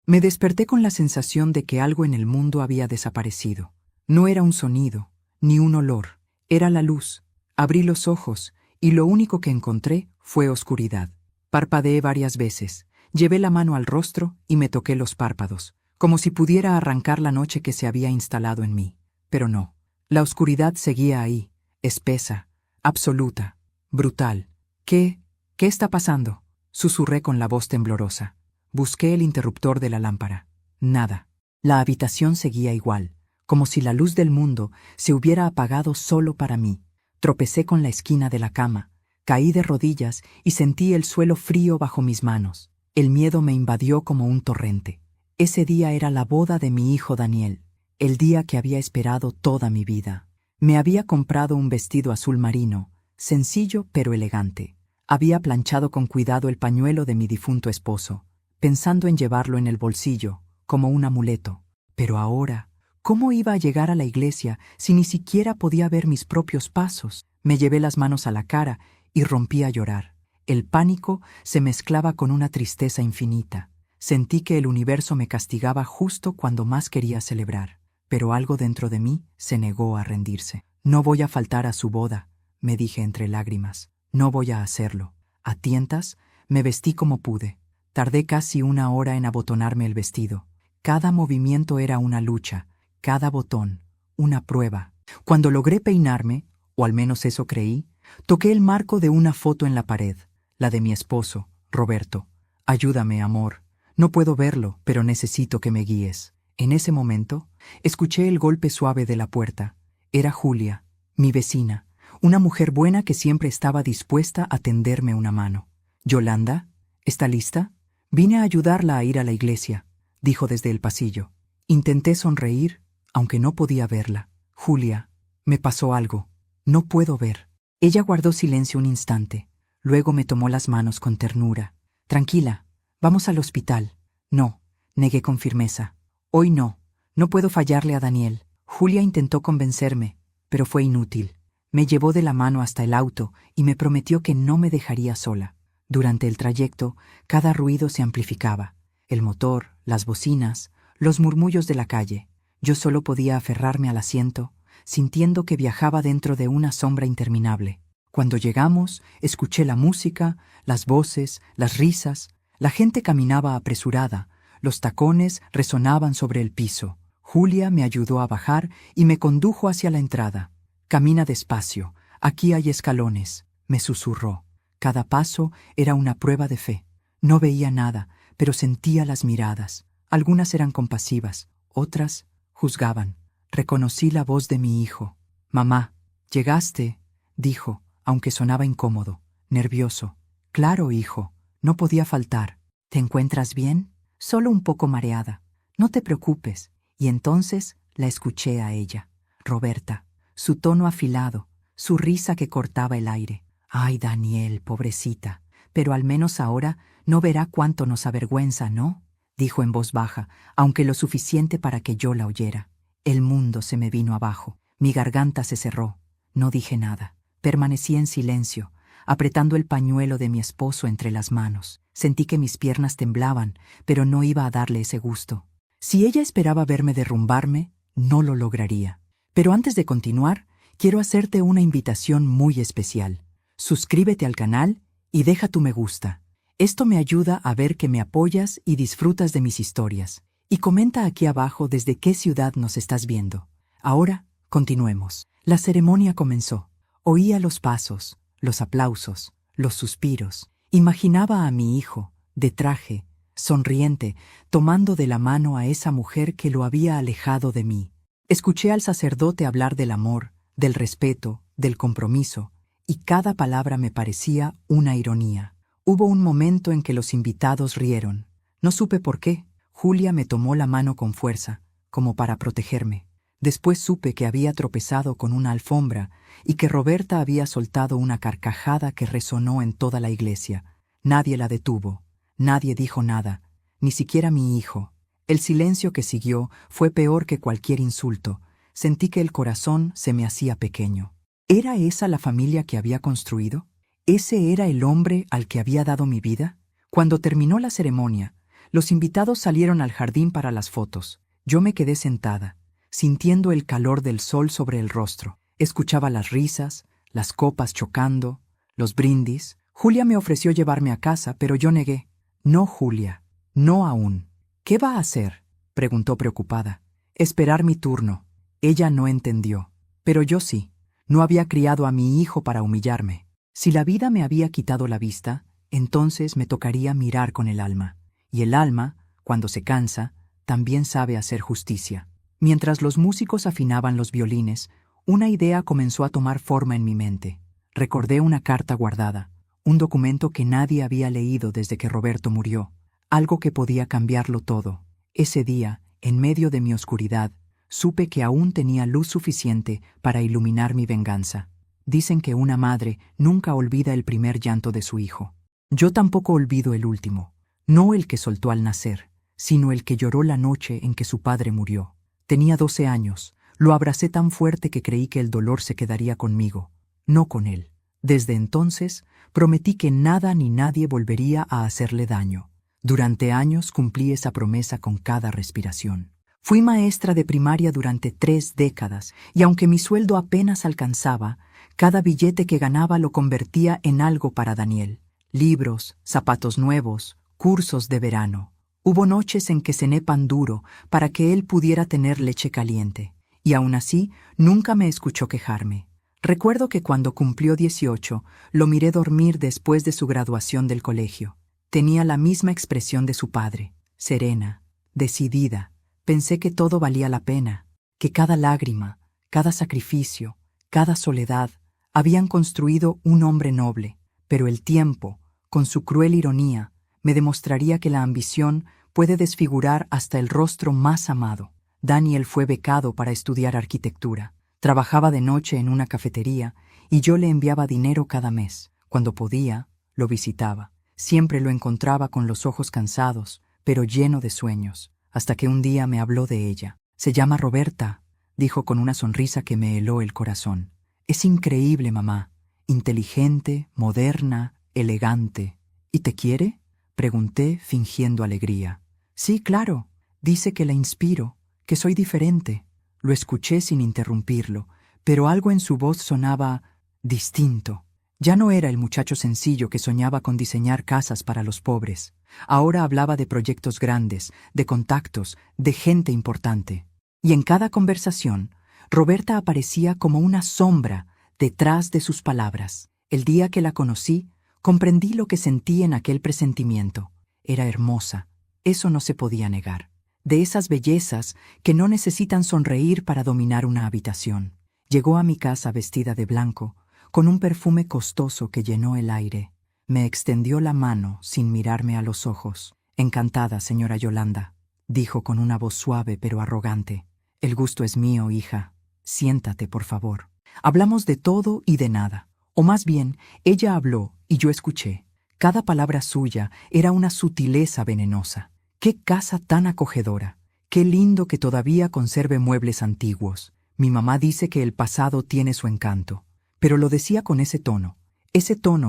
Me desperté con la sensación de que algo en el mundo había desaparecido. No era un sonido, ni un olor, era la luz. Abrí los ojos, y lo único que encontré fue oscuridad. Parpadeé varias veces, llevé la mano al rostro y me toqué los párpados, como si pudiera arrancar la noche que se había instalado en mí. Pero no. La oscuridad seguía ahí, espesa, absoluta, brutal. ¿Qué está pasando?, susurré con la voz temblorosa. Busqué el interruptor de la lámpara. Nada. La habitación seguía igual, como si la luz del mundo se hubiera apagado solo para mí. Tropecé con la esquina de la cama, caí de rodillas y sentí el suelo frío bajo mis manos. El miedo me invadió como un torrente. Ese día era la boda de mi hijo Daniel, el día que había esperado toda mi vida. Me había comprado un vestido azul marino, sencillo pero elegante. Había planchado con cuidado el pañuelo de mi difunto esposo, pensando en llevarlo en el bolsillo, como un amuleto. Pero ahora, ¿cómo iba a llegar a la iglesia si ni siquiera podía ver mis propios pasos? Me llevé las manos a la cara y rompí a llorar. El pánico se mezclaba con una tristeza infinita. Sentí que el universo me castigaba justo cuando más quería celebrar. Pero algo dentro de mí se negó a rendirse. No voy a faltar a su boda, me dije entre lágrimas. No voy a hacerlo. A tientas, me vestí como pude. Tardé casi 1 hora en abotonarme el vestido. Cada movimiento era una lucha, cada botón, una prueba. Cuando logré peinarme, o al menos eso creí, toqué el marco de una foto en la pared, la de mi esposo, Roberto. Ayúdame, amor. No puedo verlo, pero necesito que me guíes. En ese momento, escuché el golpe suave de la puerta. Era Julia, mi vecina, una mujer buena que siempre estaba dispuesta a tenderme una mano. «Yolanda, ¿está lista? Vine a ayudarla a ir a la iglesia», dijo desde el pasillo. Intenté sonreír, aunque no podía verla. «Julia, me pasó algo. No puedo ver». Ella guardó silencio un instante. Luego me tomó las manos con ternura. «Tranquila, vamos al hospital». «No», negué con firmeza. «Hoy no. No puedo fallarle a Daniel». Julia intentó convencerme, pero fue inútil. Me llevó de la mano hasta el auto y me prometió que no me dejaría sola. Durante el trayecto, cada ruido se amplificaba. El motor, las bocinas, los murmullos de la calle. Yo solo podía aferrarme al asiento, sintiendo que viajaba dentro de una sombra interminable. Cuando llegamos, escuché la música, las voces, las risas. La gente caminaba apresurada, los tacones resonaban sobre el piso. Julia me ayudó a bajar y me condujo hacia la entrada. «Camina despacio, aquí hay escalones», me susurró. Cada paso era una prueba de fe. No veía nada, pero sentía las miradas. Algunas eran compasivas, otras juzgaban. Reconocí la voz de mi hijo. «Mamá, llegaste», dijo, aunque sonaba incómodo, nervioso. «Claro, hijo, no podía faltar». «¿Te encuentras bien?» «Solo un poco mareada». «No te preocupes». Y entonces la escuché a ella, Roberta, su tono afilado, su risa que cortaba el aire. «Ay, Daniel, pobrecita, pero al menos ahora no verá cuánto nos avergüenza, ¿no?», dijo en voz baja, aunque lo suficiente para que yo la oyera. El mundo se me vino abajo, mi garganta se cerró. No dije nada. Permanecí en silencio, apretando el pañuelo de mi esposo entre las manos. Sentí que mis piernas temblaban, pero no iba a darle ese gusto. Si ella esperaba verme derrumbarme, no lo lograría. Pero antes de continuar, quiero hacerte una invitación muy especial. Suscríbete al canal y deja tu me gusta. Esto me ayuda a ver que me apoyas y disfrutas de mis historias. Y comenta aquí abajo desde qué ciudad nos estás viendo. Ahora, continuemos. La ceremonia comenzó. Oía los pasos, los aplausos, los suspiros. Imaginaba a mi hijo, de traje, sonriente, tomando de la mano a esa mujer que lo había alejado de mí. Escuché al sacerdote hablar del amor, del respeto, del compromiso, y cada palabra me parecía una ironía. Hubo un momento en que los invitados rieron. No supe por qué. Julia me tomó la mano con fuerza, como para protegerme. Después supe que había tropezado con una alfombra y que Roberta había soltado una carcajada que resonó en toda la iglesia. Nadie la detuvo. Nadie dijo nada, ni siquiera mi hijo. El silencio que siguió fue peor que cualquier insulto. Sentí que el corazón se me hacía pequeño. ¿Era esa la familia que había construido? ¿Ese era el hombre al que había dado mi vida? Cuando terminó la ceremonia, Los invitados salieron al jardín para las fotos. Yo me quedé sentada, sintiendo el calor del sol sobre el rostro. Escuchaba las risas, las copas chocando, los brindis. Julia me ofreció llevarme a casa, pero yo negué. No, Julia, no aún. ¿Qué va a hacer?, preguntó preocupada. Esperar mi turno. Ella no entendió. Pero yo sí. No había criado a mi hijo para humillarme. Si la vida me había quitado la vista, entonces me tocaría mirar con el alma. Y el alma, cuando se cansa, también sabe hacer justicia. Mientras los músicos afinaban los violines, una idea comenzó a tomar forma en mi mente. Recordé una carta guardada, un documento que nadie había leído desde que Roberto murió, algo que podía cambiarlo todo. Ese día, en medio de mi oscuridad, supe que aún tenía luz suficiente para iluminar mi venganza. Dicen que una madre nunca olvida el primer llanto de su hijo. Yo tampoco olvido el último, no el que soltó al nacer, sino el que lloró la noche en que su padre murió. Tenía 12 años, lo abracé tan fuerte que creí que el dolor se quedaría conmigo, no con él. Desde entonces, prometí que nada ni nadie volvería a hacerle daño. Durante años cumplí esa promesa con cada respiración. Fui maestra de primaria durante 3 décadas, y aunque mi sueldo apenas alcanzaba, cada billete que ganaba lo convertía en algo para Daniel. Libros, zapatos nuevos, cursos de verano. Hubo noches en que cené pan duro para que él pudiera tener leche caliente, y aún así nunca me escuchó quejarme. Recuerdo que cuando cumplió 18, lo miré dormir después de su graduación del colegio. Tenía la misma expresión de su padre, serena, decidida. Pensé que todo valía la pena, que cada lágrima, cada sacrificio, cada soledad habían construido un hombre noble, pero el tiempo, con su cruel ironía, me demostraría que la ambición puede desfigurar hasta el rostro más amado. Daniel fue becado para estudiar arquitectura. Trabajaba de noche en una cafetería y yo le enviaba dinero cada mes. Cuando podía, lo visitaba. Siempre lo encontraba con los ojos cansados, pero lleno de sueños, hasta que un día me habló de ella. «Se llama Roberta», dijo con una sonrisa que me heló el corazón. «Es increíble, mamá. Inteligente, moderna, elegante. ¿Y te quiere?», pregunté, fingiendo alegría. «Sí, claro. Dice que la inspiro, que soy diferente». Lo escuché sin interrumpirlo, pero algo en su voz sonaba distinto. Ya no era el muchacho sencillo que soñaba con diseñar casas para los pobres. Ahora hablaba de proyectos grandes, de contactos, de gente importante. Y en cada conversación, Roberta aparecía como una sombra detrás de sus palabras. El día que la conocí, comprendí lo que sentí en aquel presentimiento. Era hermosa. Eso no se podía negar. De esas bellezas que no necesitan sonreír para dominar una habitación. Llegó a mi casa vestida de blanco, con un perfume costoso que llenó el aire. Me extendió la mano sin mirarme a los ojos. «Encantada, señora Yolanda», dijo con una voz suave pero arrogante. «El gusto es mío, hija. Siéntate, por favor». Hablamos de todo y de nada. O más bien, ella habló y yo escuché. Cada palabra suya era una sutileza venenosa. ¡Qué casa tan acogedora! ¡Qué lindo que todavía conserve muebles antiguos! Mi mamá dice que el pasado tiene su encanto, pero lo decía con ese tono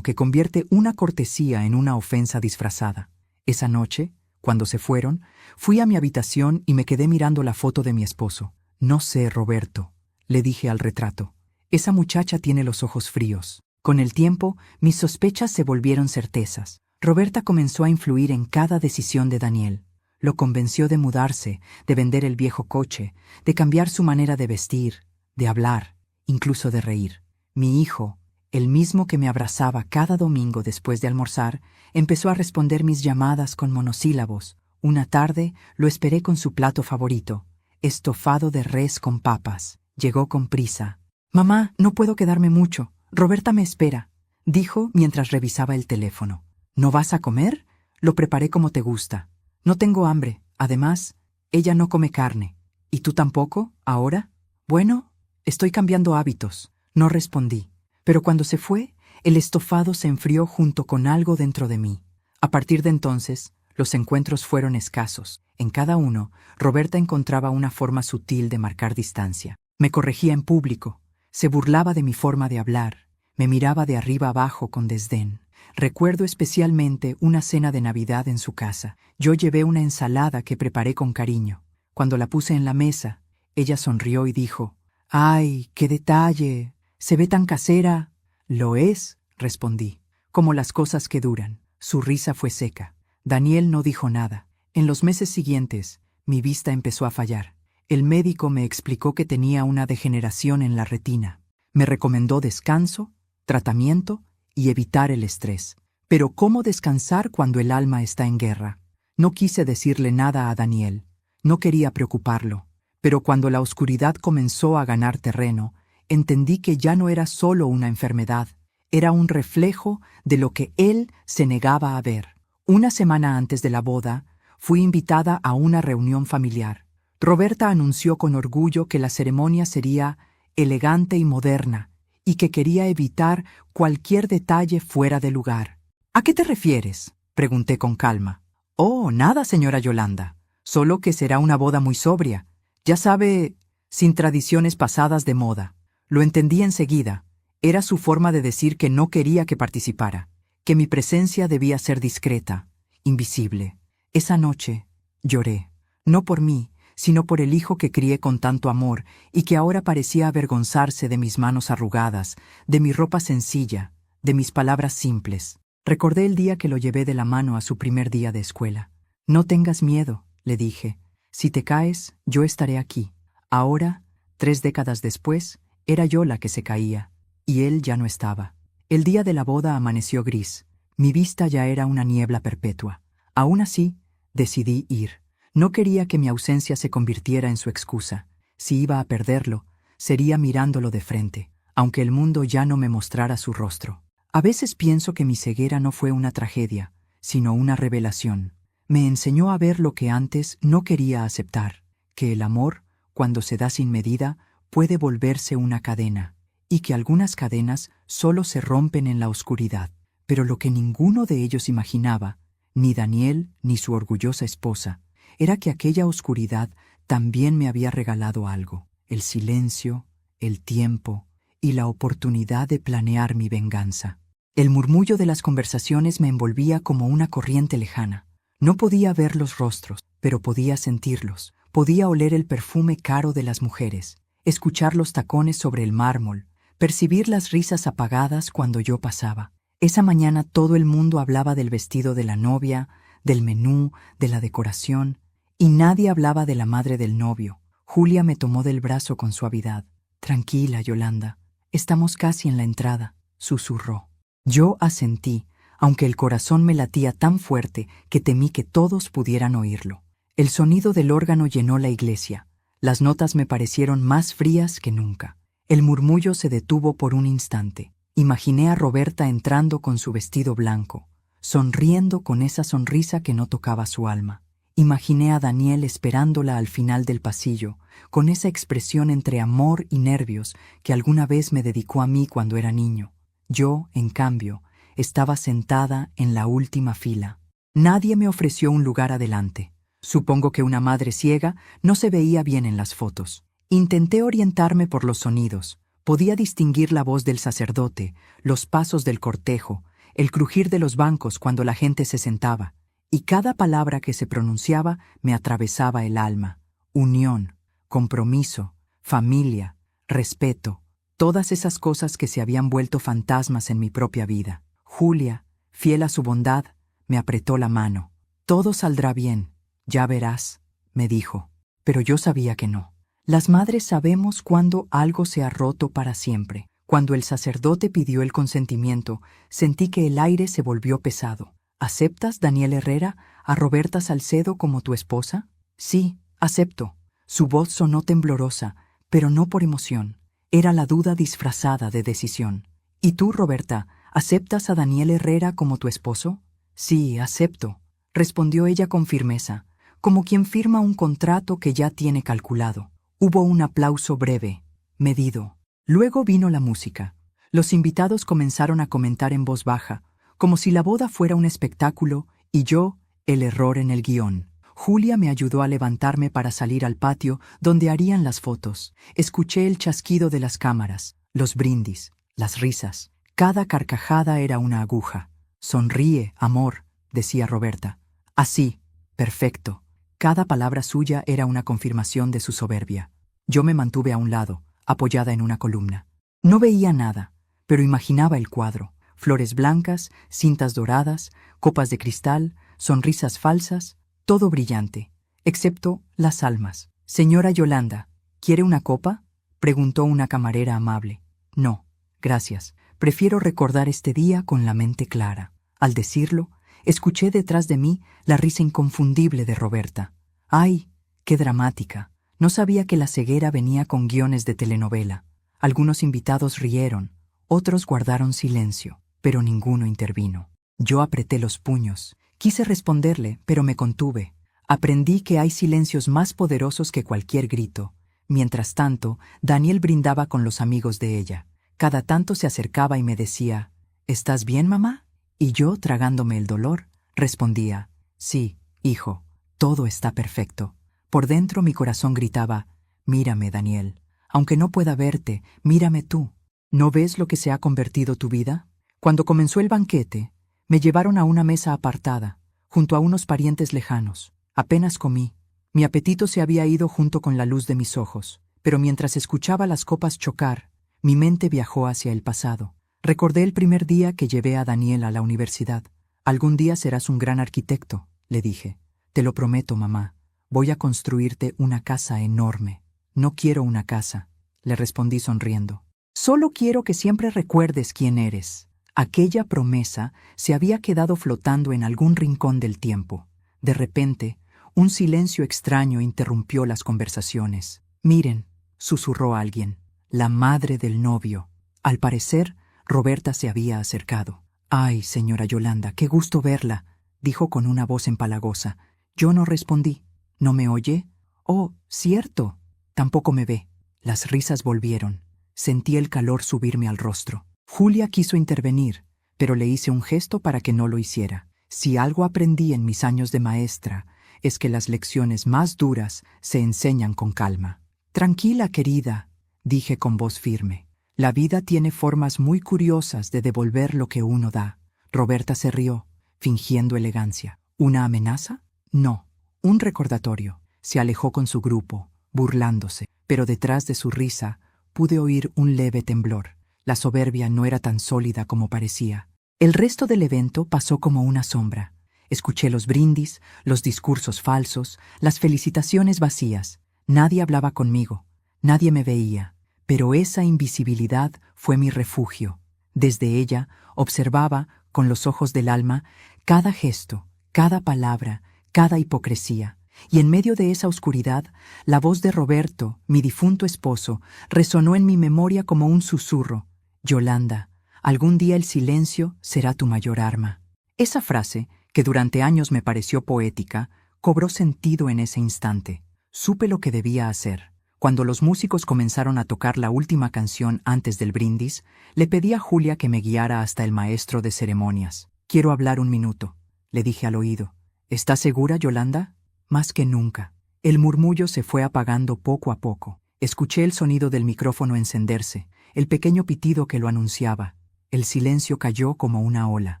que convierte una cortesía en una ofensa disfrazada. Esa noche, cuando se fueron, fui a mi habitación y me quedé mirando la foto de mi esposo. «No sé, Roberto», le dije al retrato. «Esa muchacha tiene los ojos fríos». Con el tiempo, mis sospechas se volvieron certezas. Roberta comenzó a influir en cada decisión de Daniel. Lo convenció de mudarse, de vender el viejo coche, de cambiar su manera de vestir, de hablar, incluso de reír. Mi hijo, el mismo que me abrazaba cada domingo después de almorzar, empezó a responder mis llamadas con monosílabos. Una tarde lo esperé con su plato favorito, estofado de res con papas. Llegó con prisa. «Mamá, no puedo quedarme mucho. Roberta me espera», dijo mientras revisaba el teléfono. «¿No vas a comer? Lo preparé como te gusta». «No tengo hambre. Además, ella no come carne». «¿Y tú tampoco, ahora?» «Bueno, estoy cambiando hábitos». No respondí. Pero cuando se fue, el estofado se enfrió junto con algo dentro de mí. A partir de entonces, los encuentros fueron escasos. En cada uno, Roberta encontraba una forma sutil de marcar distancia. Me corregía en público, se burlaba de mi forma de hablar, me miraba de arriba abajo con desdén. Recuerdo especialmente una cena de Navidad en su casa. Yo llevé una ensalada que preparé con cariño. Cuando la puse en la mesa, ella sonrió y dijo: «¡Ay, qué detalle! Se ve tan casera». «Lo es», respondí, «como las cosas que duran». Su risa fue seca. Daniel no dijo nada. En los meses siguientes, mi vista empezó a fallar. El médico me explicó que tenía una degeneración en la retina. Me recomendó descanso, tratamiento y evitar el estrés. Pero ¿cómo descansar cuando el alma está en guerra? No quise decirle nada a Daniel. No quería preocuparlo. Pero cuando la oscuridad comenzó a ganar terreno, entendí que ya no era solo una enfermedad, era un reflejo de lo que él se negaba a ver. Una semana antes de la boda, fui invitada a una reunión familiar. Roberta anunció con orgullo que la ceremonia sería elegante y moderna, y que quería evitar cualquier detalle fuera de lugar. «¿A qué te refieres?», pregunté con calma. «Oh, nada, señora Yolanda, solo que será una boda muy sobria. Ya sabe, sin tradiciones pasadas de moda». Lo entendí enseguida. Era su forma de decir que no quería que participara, que mi presencia debía ser discreta, invisible. Esa noche lloré, no por mí, sino por el hijo que crié con tanto amor y que ahora parecía avergonzarse de mis manos arrugadas, de mi ropa sencilla, de mis palabras simples. Recordé el día que lo llevé de la mano a su primer día de escuela. «No tengas miedo», le dije. «Si te caes, yo estaré aquí». Ahora, 3 décadas después, era yo la que se caía, y él ya no estaba. El día de la boda amaneció gris. Mi vista ya era una niebla perpetua. Aún así, decidí ir. No quería que mi ausencia se convirtiera en su excusa. Si iba a perderlo, sería mirándolo de frente, aunque el mundo ya no me mostrara su rostro. A veces pienso que mi ceguera no fue una tragedia, sino una revelación. Me enseñó a ver lo que antes no quería aceptar, que el amor, cuando se da sin medida, puede volverse una cadena, y que algunas cadenas solo se rompen en la oscuridad. Pero lo que ninguno de ellos imaginaba, ni Daniel ni su orgullosa esposa, era que aquella oscuridad también me había regalado algo: el silencio, el tiempo y la oportunidad de planear mi venganza. El murmullo de las conversaciones me envolvía como una corriente lejana. No podía ver los rostros, pero podía sentirlos. Podía oler el perfume caro de las mujeres, escuchar los tacones sobre el mármol, percibir las risas apagadas cuando yo pasaba. Esa mañana todo el mundo hablaba del vestido de la novia, del menú, de la decoración, y nadie hablaba de la madre del novio. Julia me tomó del brazo con suavidad. «Tranquila, Yolanda, estamos casi en la entrada», susurró. Yo asentí, aunque el corazón me latía tan fuerte que temí que todos pudieran oírlo. El sonido del órgano llenó la iglesia. Las notas me parecieron más frías que nunca. El murmullo se detuvo por un instante. Imaginé a Roberta entrando con su vestido blanco, sonriendo con esa sonrisa que no tocaba su alma. Imaginé a Daniel esperándola al final del pasillo, con esa expresión entre amor y nervios que alguna vez me dedicó a mí cuando era niño. Yo, en cambio, estaba sentada en la última fila. Nadie me ofreció un lugar adelante. Supongo que una madre ciega no se veía bien en las fotos. Intenté orientarme por los sonidos. Podía distinguir la voz del sacerdote, los pasos del cortejo, el crujir de los bancos cuando la gente se sentaba, y cada palabra que se pronunciaba me atravesaba el alma. Unión, compromiso, familia, respeto, todas esas cosas que se habían vuelto fantasmas en mi propia vida. Julia, fiel a su bondad, me apretó la mano. «Todo saldrá bien, ya verás», me dijo. Pero yo sabía que no. Las madres sabemos cuando algo se ha roto para siempre. Cuando el sacerdote pidió el consentimiento, sentí que el aire se volvió pesado. «¿Aceptas, Daniel Herrera, a Roberta Salcedo como tu esposa?» «Sí, acepto». Su voz sonó temblorosa, pero no por emoción. Era la duda disfrazada de decisión. «¿Y tú, Roberta, aceptas a Daniel Herrera como tu esposo?» «Sí, acepto», respondió ella con firmeza, como quien firma un contrato que ya tiene calculado. Hubo un aplauso breve, medido. Luego vino la música. Los invitados comenzaron a comentar en voz baja, como si la boda fuera un espectáculo y yo, el error en el guión. Julia me ayudó a levantarme para salir al patio donde harían las fotos. Escuché el chasquido de las cámaras, los brindis, las risas. Cada carcajada era una aguja. Sonríe, amor, decía Roberta. Así, perfecto. Cada palabra suya era una confirmación de su soberbia. Yo me mantuve a un lado, apoyada en una columna. No veía nada, pero imaginaba el cuadro. Flores blancas, cintas doradas, copas de cristal, sonrisas falsas, todo brillante, excepto las almas. «Señora Yolanda, ¿quiere una copa?», preguntó una camarera amable. «No, gracias. Prefiero recordar este día con la mente clara». Al decirlo, escuché detrás de mí la risa inconfundible de Roberta. ¡Ay, qué dramática! No sabía que la ceguera venía con guiones de telenovela. Algunos invitados rieron, otros guardaron silencio, pero ninguno intervino. Yo apreté los puños. Quise responderle, pero me contuve. Aprendí que hay silencios más poderosos que cualquier grito. Mientras tanto, Daniel brindaba con los amigos de ella. Cada tanto se acercaba y me decía, «¿Estás bien, mamá?». Y yo, tragándome el dolor, respondía, «Sí, hijo, todo está perfecto». Por dentro mi corazón gritaba, «Mírame, Daniel. Aunque no pueda verte, mírame tú. ¿No ves lo que se ha convertido tu vida?». Cuando comenzó el banquete, me llevaron a una mesa apartada, junto a unos parientes lejanos. Apenas comí. Mi apetito se había ido junto con la luz de mis ojos, pero mientras escuchaba las copas chocar, mi mente viajó hacia el pasado. Recordé el primer día que llevé a Daniel a la universidad. «Algún día serás un gran arquitecto», le dije. «Te lo prometo, mamá. Voy a construirte una casa enorme». «No quiero una casa», le respondí sonriendo. «Solo quiero que siempre recuerdes quién eres». Aquella promesa se había quedado flotando en algún rincón del tiempo. De repente, un silencio extraño interrumpió las conversaciones. «Miren», susurró alguien, «la madre del novio». Al parecer, Roberta se había acercado. «Ay, señora Yolanda, qué gusto verla», dijo con una voz empalagosa. Yo no respondí. «¿No me oye?». «Oh, cierto. Tampoco me ve». Las risas volvieron. Sentí el calor subirme al rostro. Julia quiso intervenir, pero le hice un gesto para que no lo hiciera. Si algo aprendí en mis años de maestra, es que las lecciones más duras se enseñan con calma. «Tranquila, querida», dije con voz firme. «La vida tiene formas muy curiosas de devolver lo que uno da». Roberta se rió, fingiendo elegancia. «¿Una amenaza?». «No, un recordatorio». Se alejó con su grupo, burlándose, pero detrás de su risa pude oír un leve temblor. La soberbia no era tan sólida como parecía. El resto del evento pasó como una sombra. Escuché los brindis, los discursos falsos, las felicitaciones vacías. Nadie hablaba conmigo, nadie me veía, pero esa invisibilidad fue mi refugio. Desde ella observaba, con los ojos del alma, cada gesto, cada palabra, cada hipocresía. Y en medio de esa oscuridad, la voz de Roberto, mi difunto esposo, resonó en mi memoria como un susurro. «Yolanda, algún día el silencio será tu mayor arma». Esa frase, que durante años me pareció poética, cobró sentido en ese instante. Supe lo que debía hacer. Cuando los músicos comenzaron a tocar la última canción antes del brindis, le pedí a Julia que me guiara hasta el maestro de ceremonias. «Quiero hablar un minuto», le dije al oído. «¿Estás segura, Yolanda?». «Más que nunca». El murmullo se fue apagando poco a poco. Escuché el sonido del micrófono encenderse, el pequeño pitido que lo anunciaba. El silencio cayó como una ola.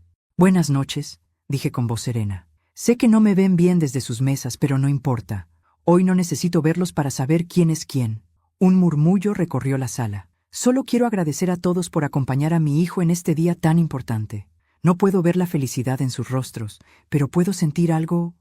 «Buenas noches», dije con voz serena. «Sé que no me ven bien desde sus mesas, pero no importa. Hoy no necesito verlos para saber quién es quién». Un murmullo recorrió la sala. «Solo quiero agradecer a todos por acompañar a mi hijo en este día tan importante. No puedo ver la felicidad en sus rostros, pero puedo sentir algo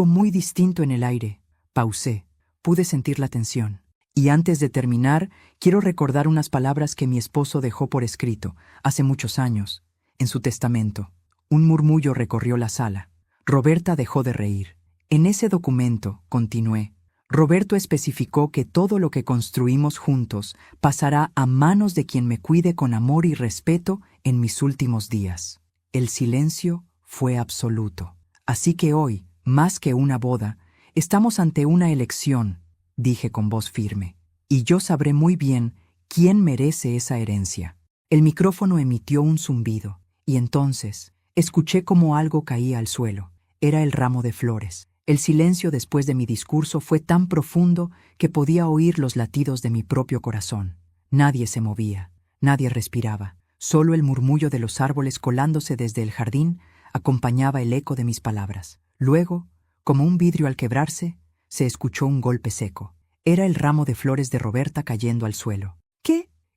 muy distinto en el aire». Pausé. Pude sentir la tensión. Y antes de terminar, quiero recordar unas palabras que mi esposo dejó por escrito, hace muchos años, en su testamento. Un murmullo recorrió la sala. Roberta dejó de reír. En ese documento, continué, Roberto especificó que todo lo que construimos juntos pasará a manos de quien me cuide con amor y respeto en mis últimos días. El silencio fue absoluto. Así que hoy, más que una boda, estamos ante una elección, dije con voz firme, y yo sabré muy bien quién merece esa herencia. El micrófono emitió un zumbido, y entonces escuché como algo caía al suelo. Era el ramo de flores. El silencio después de mi discurso fue tan profundo que podía oír los latidos de mi propio corazón. Nadie se movía, nadie respiraba. Solo el murmullo de los árboles colándose desde el jardín acompañaba el eco de mis palabras. Luego, como un vidrio al quebrarse, se escuchó un golpe seco. Era el ramo de flores de Roberta cayendo al suelo.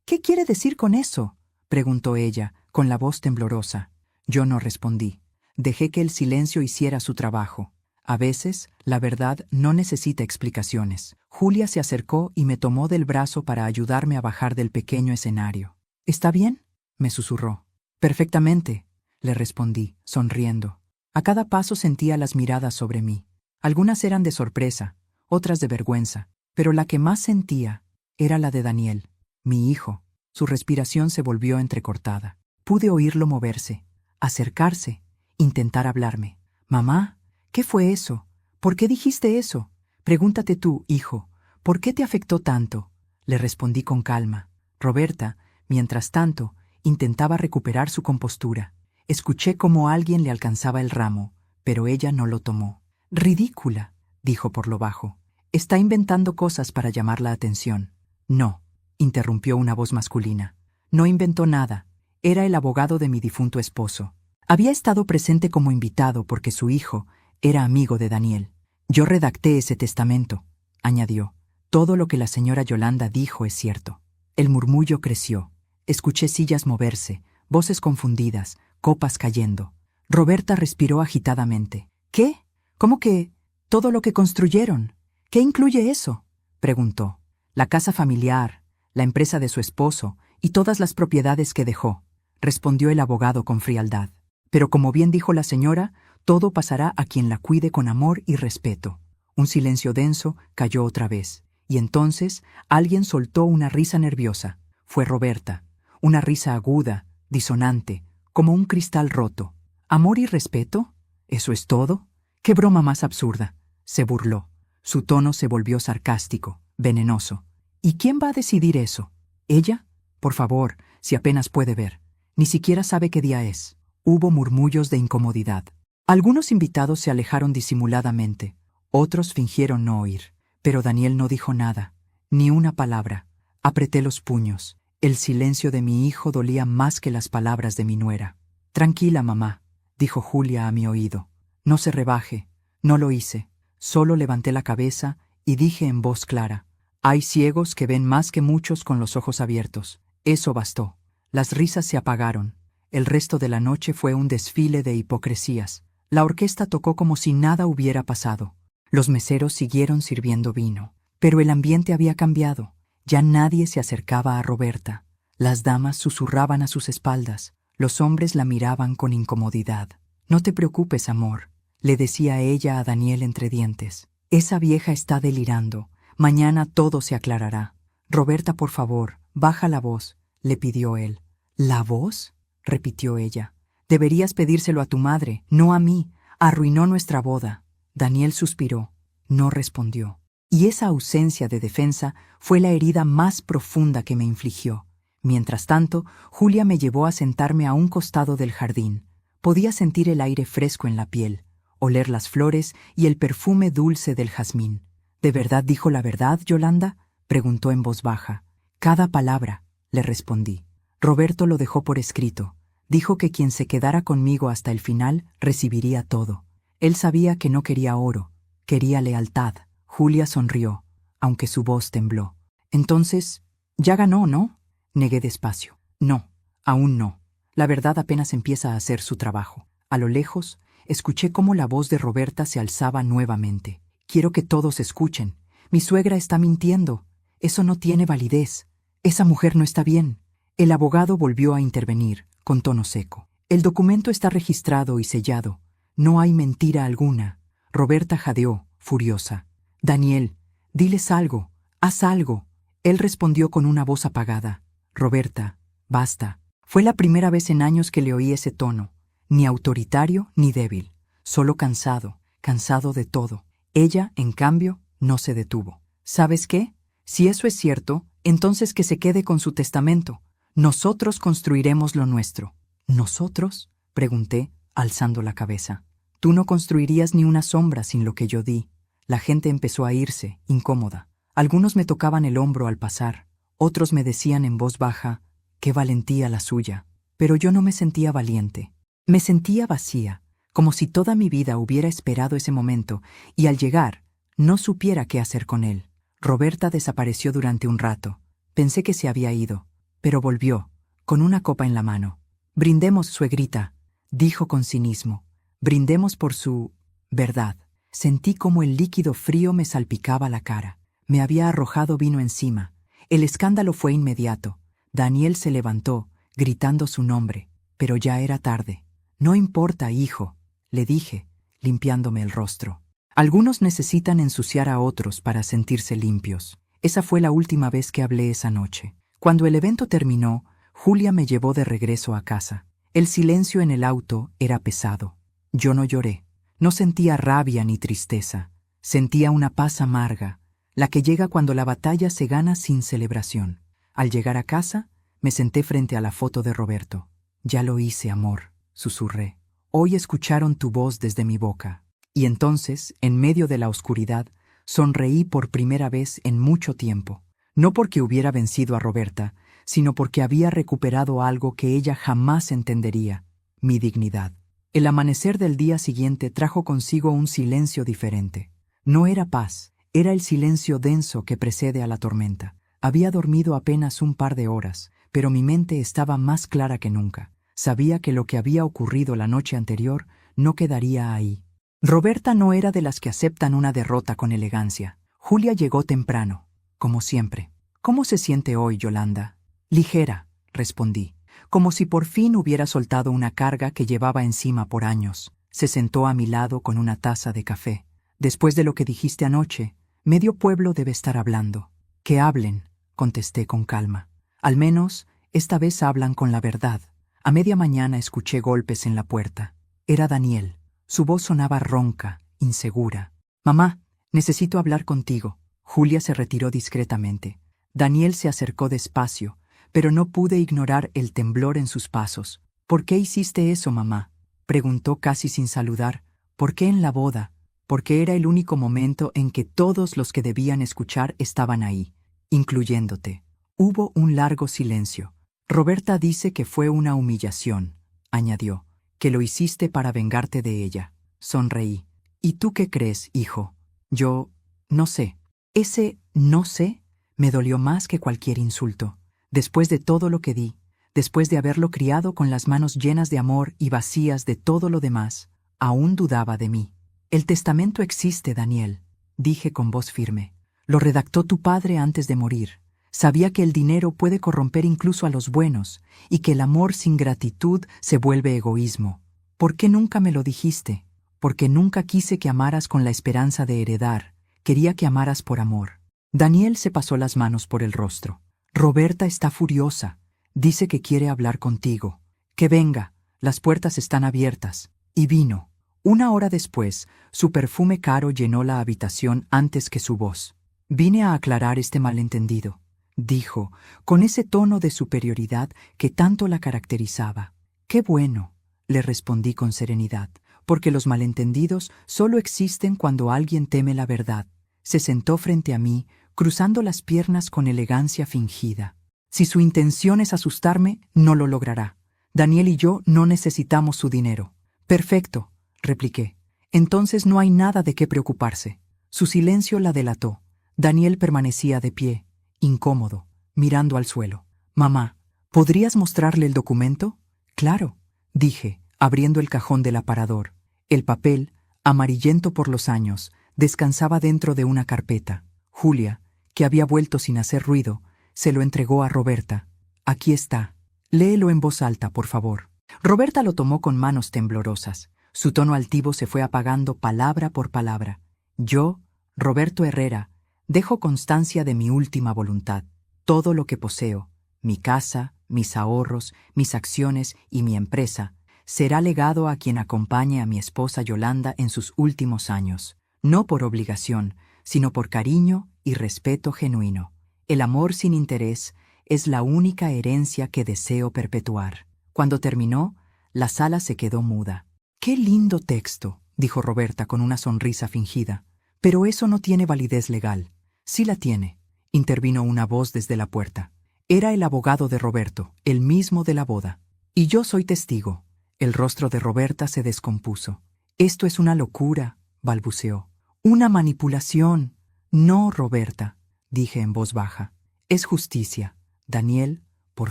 ¿Qué quiere decir con eso?, preguntó ella, con la voz temblorosa. Yo no respondí. Dejé que el silencio hiciera su trabajo. A veces, la verdad no necesita explicaciones. Julia se acercó y me tomó del brazo para ayudarme a bajar del pequeño escenario. ¿Está bien?, me susurró. Perfectamente, le respondí, sonriendo. A cada paso sentía las miradas sobre mí. Algunas eran de sorpresa, otras de vergüenza, pero la que más sentía era la de Daniel, mi hijo. Su respiración se volvió entrecortada. Pude oírlo moverse, acercarse, intentar hablarme. «Mamá, ¿qué fue eso? ¿Por qué dijiste eso? Pregúntate tú, hijo, ¿por qué te afectó tanto?», le respondí con calma. Roberta, mientras tanto, intentaba recuperar su compostura. Escuché cómo alguien le alcanzaba el ramo, pero ella no lo tomó. «Ridícula», dijo por lo bajo. «Está inventando cosas para llamar la atención». «No», interrumpió una voz masculina. «No inventó nada. Era el abogado de mi difunto esposo. Había estado presente como invitado porque su hijo era amigo de Daniel. Yo redacté ese testamento», añadió. «Todo lo que la señora Yolanda dijo es cierto». El murmullo creció. Escuché sillas moverse, voces confundidas, copas cayendo. Roberta respiró agitadamente. «¿Qué? ¿Cómo que todo lo que construyeron? ¿Qué incluye eso?», preguntó. «La casa familiar, la empresa de su esposo y todas las propiedades que dejó», respondió el abogado con frialdad. «Pero como bien dijo la señora, todo pasará a quien la cuide con amor y respeto». Un silencio denso cayó otra vez, y entonces alguien soltó una risa nerviosa. Fue Roberta, una risa aguda, disonante, como un cristal roto. «¿Amor y respeto? ¿Eso es todo? ¡Qué broma más absurda!», se burló. Su tono se volvió sarcástico, venenoso. «¿Y quién va a decidir eso? ¿Ella? Por favor, si apenas puede ver. Ni siquiera sabe qué día es». Hubo murmullos de incomodidad. Algunos invitados se alejaron disimuladamente, otros fingieron no oír. Pero Daniel no dijo nada, ni una palabra. Apreté los puños. El silencio de mi hijo dolía más que las palabras de mi nuera. «Tranquila, mamá», dijo Julia a mi oído. «No se rebaje». No lo hice. Solo levanté la cabeza y dije en voz clara: «Hay ciegos que ven más que muchos con los ojos abiertos». Eso bastó. Las risas se apagaron. El resto de la noche fue un desfile de hipocresías. La orquesta tocó como si nada hubiera pasado. Los meseros siguieron sirviendo vino. Pero el ambiente había cambiado. Ya nadie se acercaba a Roberta. Las damas susurraban a sus espaldas. Los hombres la miraban con incomodidad. «No te preocupes, amor», le decía ella a Daniel entre dientes. «Esa vieja está delirando. Mañana todo se aclarará». «Roberta, por favor, baja la voz», le pidió él. «¿La voz?», repitió ella. «Deberías pedírselo a tu madre, no a mí. Arruinó nuestra boda». Daniel suspiró. No respondió. Y esa ausencia de defensa fue la herida más profunda que me infligió. Mientras tanto, Julia me llevó a sentarme a un costado del jardín. Podía sentir el aire fresco en la piel, oler las flores y el perfume dulce del jazmín. «¿De verdad dijo la verdad, Yolanda?», preguntó en voz baja. «Cada palabra», le respondí. Roberto lo dejó por escrito. Dijo que quien se quedara conmigo hasta el final recibiría todo. Él sabía que no quería oro, quería lealtad. Julia sonrió, aunque su voz tembló. «Entonces, ya ganó, ¿no?», negué despacio. «No, aún no. La verdad apenas empieza a hacer su trabajo». A lo lejos, escuché cómo la voz de Roberta se alzaba nuevamente. «Quiero que todos escuchen. Mi suegra está mintiendo. Eso no tiene validez. Esa mujer no está bien». El abogado volvió a intervenir, con tono seco. «El documento está registrado y sellado. No hay mentira alguna». Roberta jadeó, furiosa. «Daniel, diles algo, haz algo». Él respondió con una voz apagada. «Roberta, basta». Fue la primera vez en años que le oí ese tono, ni autoritario ni débil, solo cansado, cansado de todo. Ella, en cambio, no se detuvo. «¿Sabes qué? Si eso es cierto, entonces que se quede con su testamento. Nosotros construiremos lo nuestro». «¿Nosotros?», pregunté, alzando la cabeza. «Tú no construirías ni una sombra sin lo que yo di». La gente empezó a irse, incómoda. Algunos me tocaban el hombro al pasar. Otros me decían en voz baja: «Qué valentía la suya». Pero yo no me sentía valiente. Me sentía vacía, como si toda mi vida hubiera esperado ese momento y al llegar no supiera qué hacer con él. Roberta desapareció durante un rato. Pensé que se había ido, pero volvió, con una copa en la mano. «Brindemos, suegrita», dijo con cinismo. «Brindemos por su verdad». Sentí como el líquido frío me salpicaba la cara. Me había arrojado vino encima. El escándalo fue inmediato. Daniel se levantó, gritando su nombre, pero ya era tarde. «No importa, hijo», le dije, limpiándome el rostro. Algunos necesitan ensuciar a otros para sentirse limpios. Esa fue la última vez que hablé esa noche. Cuando el evento terminó, Julia me llevó de regreso a casa. El silencio en el auto era pesado. Yo no lloré. No sentía rabia ni tristeza. Sentía una paz amarga, la que llega cuando la batalla se gana sin celebración. Al llegar a casa, me senté frente a la foto de Roberto. «Ya lo hice, amor», susurré. «Hoy escucharon tu voz desde mi boca». Y entonces, en medio de la oscuridad, sonreí por primera vez en mucho tiempo. No porque hubiera vencido a Roberta, sino porque había recuperado algo que ella jamás entendería: mi dignidad. El amanecer del día siguiente trajo consigo un silencio diferente. No era paz, era el silencio denso que precede a la tormenta. Había dormido apenas un par de horas, pero mi mente estaba más clara que nunca. Sabía que lo que había ocurrido la noche anterior no quedaría ahí. Roberta no era de las que aceptan una derrota con elegancia. Julia llegó temprano, como siempre. «¿Cómo se siente hoy, Yolanda?» «Ligera», respondí, como si por fin hubiera soltado una carga que llevaba encima por años. Se sentó a mi lado con una taza de café. «Después de lo que dijiste anoche, medio pueblo debe estar hablando». «Que hablen», contesté con calma. «Al menos, esta vez hablan con la verdad». A media mañana escuché golpes en la puerta. Era Daniel. Su voz sonaba ronca, insegura. «Mamá, necesito hablar contigo». Julia se retiró discretamente. Daniel se acercó despacio, pero no pude ignorar el temblor en sus pasos. «¿Por qué hiciste eso, mamá?», preguntó casi sin saludar. «¿Por qué en la boda?». «Porque era el único momento en que todos los que debían escuchar estaban ahí, incluyéndote». Hubo un largo silencio. «Roberta dice que fue una humillación», añadió, «que lo hiciste para vengarte de ella». Sonreí. «¿Y tú qué crees, hijo?». «Yo no sé». Ese «no sé» me dolió más que cualquier insulto. Después de todo lo que di, después de haberlo criado con las manos llenas de amor y vacías de todo lo demás, aún dudaba de mí. «El testamento existe, Daniel», dije con voz firme. «Lo redactó tu padre antes de morir. Sabía que el dinero puede corromper incluso a los buenos y que el amor sin gratitud se vuelve egoísmo. ¿Por qué nunca me lo dijiste? Porque nunca quise que amaras con la esperanza de heredar. Quería que amaras por amor». Daniel se pasó las manos por el rostro. «Roberta está furiosa. Dice que quiere hablar contigo. Que venga, las puertas están abiertas». Y vino. 1 hora después, su perfume caro llenó la habitación antes que su voz. «Vine a aclarar este malentendido», dijo, con ese tono de superioridad que tanto la caracterizaba. «Qué bueno», le respondí con serenidad, «porque los malentendidos solo existen cuando alguien teme la verdad». Se sentó frente a mí, cruzando las piernas con elegancia fingida. «Si su intención es asustarme, no lo logrará. Daniel y yo no necesitamos su dinero». «Perfecto», repliqué. «Entonces no hay nada de qué preocuparse». Su silencio la delató. Daniel permanecía de pie, incómodo, mirando al suelo. «Mamá, ¿podrías mostrarle el documento?» «Claro», dije, abriendo el cajón del aparador. El papel, amarillento por los años, descansaba dentro de una carpeta. Julia, que había vuelto sin hacer ruido, se lo entregó a Roberta. «Aquí está. Léelo en voz alta, por favor». Roberta lo tomó con manos temblorosas. Su tono altivo se fue apagando palabra por palabra. «Yo, Roberto Herrera, dejo constancia de mi última voluntad. Todo lo que poseo, mi casa, mis ahorros, mis acciones y mi empresa, será legado a quien acompañe a mi esposa Yolanda en sus últimos años. No por obligación, sino por cariño y respeto genuino. El amor sin interés es la única herencia que deseo perpetuar». Cuando terminó, la sala se quedó muda. «Qué lindo texto», dijo Roberta con una sonrisa fingida. «Pero eso no tiene validez legal». «Sí la tiene», intervino una voz desde la puerta. Era el abogado de Roberto, el mismo de la boda. «Y yo soy testigo. El rostro de Roberta se descompuso. «Esto es una locura», balbuceó. «Una manipulación». «No, Roberta», dije en voz baja. «Es justicia». Daniel, por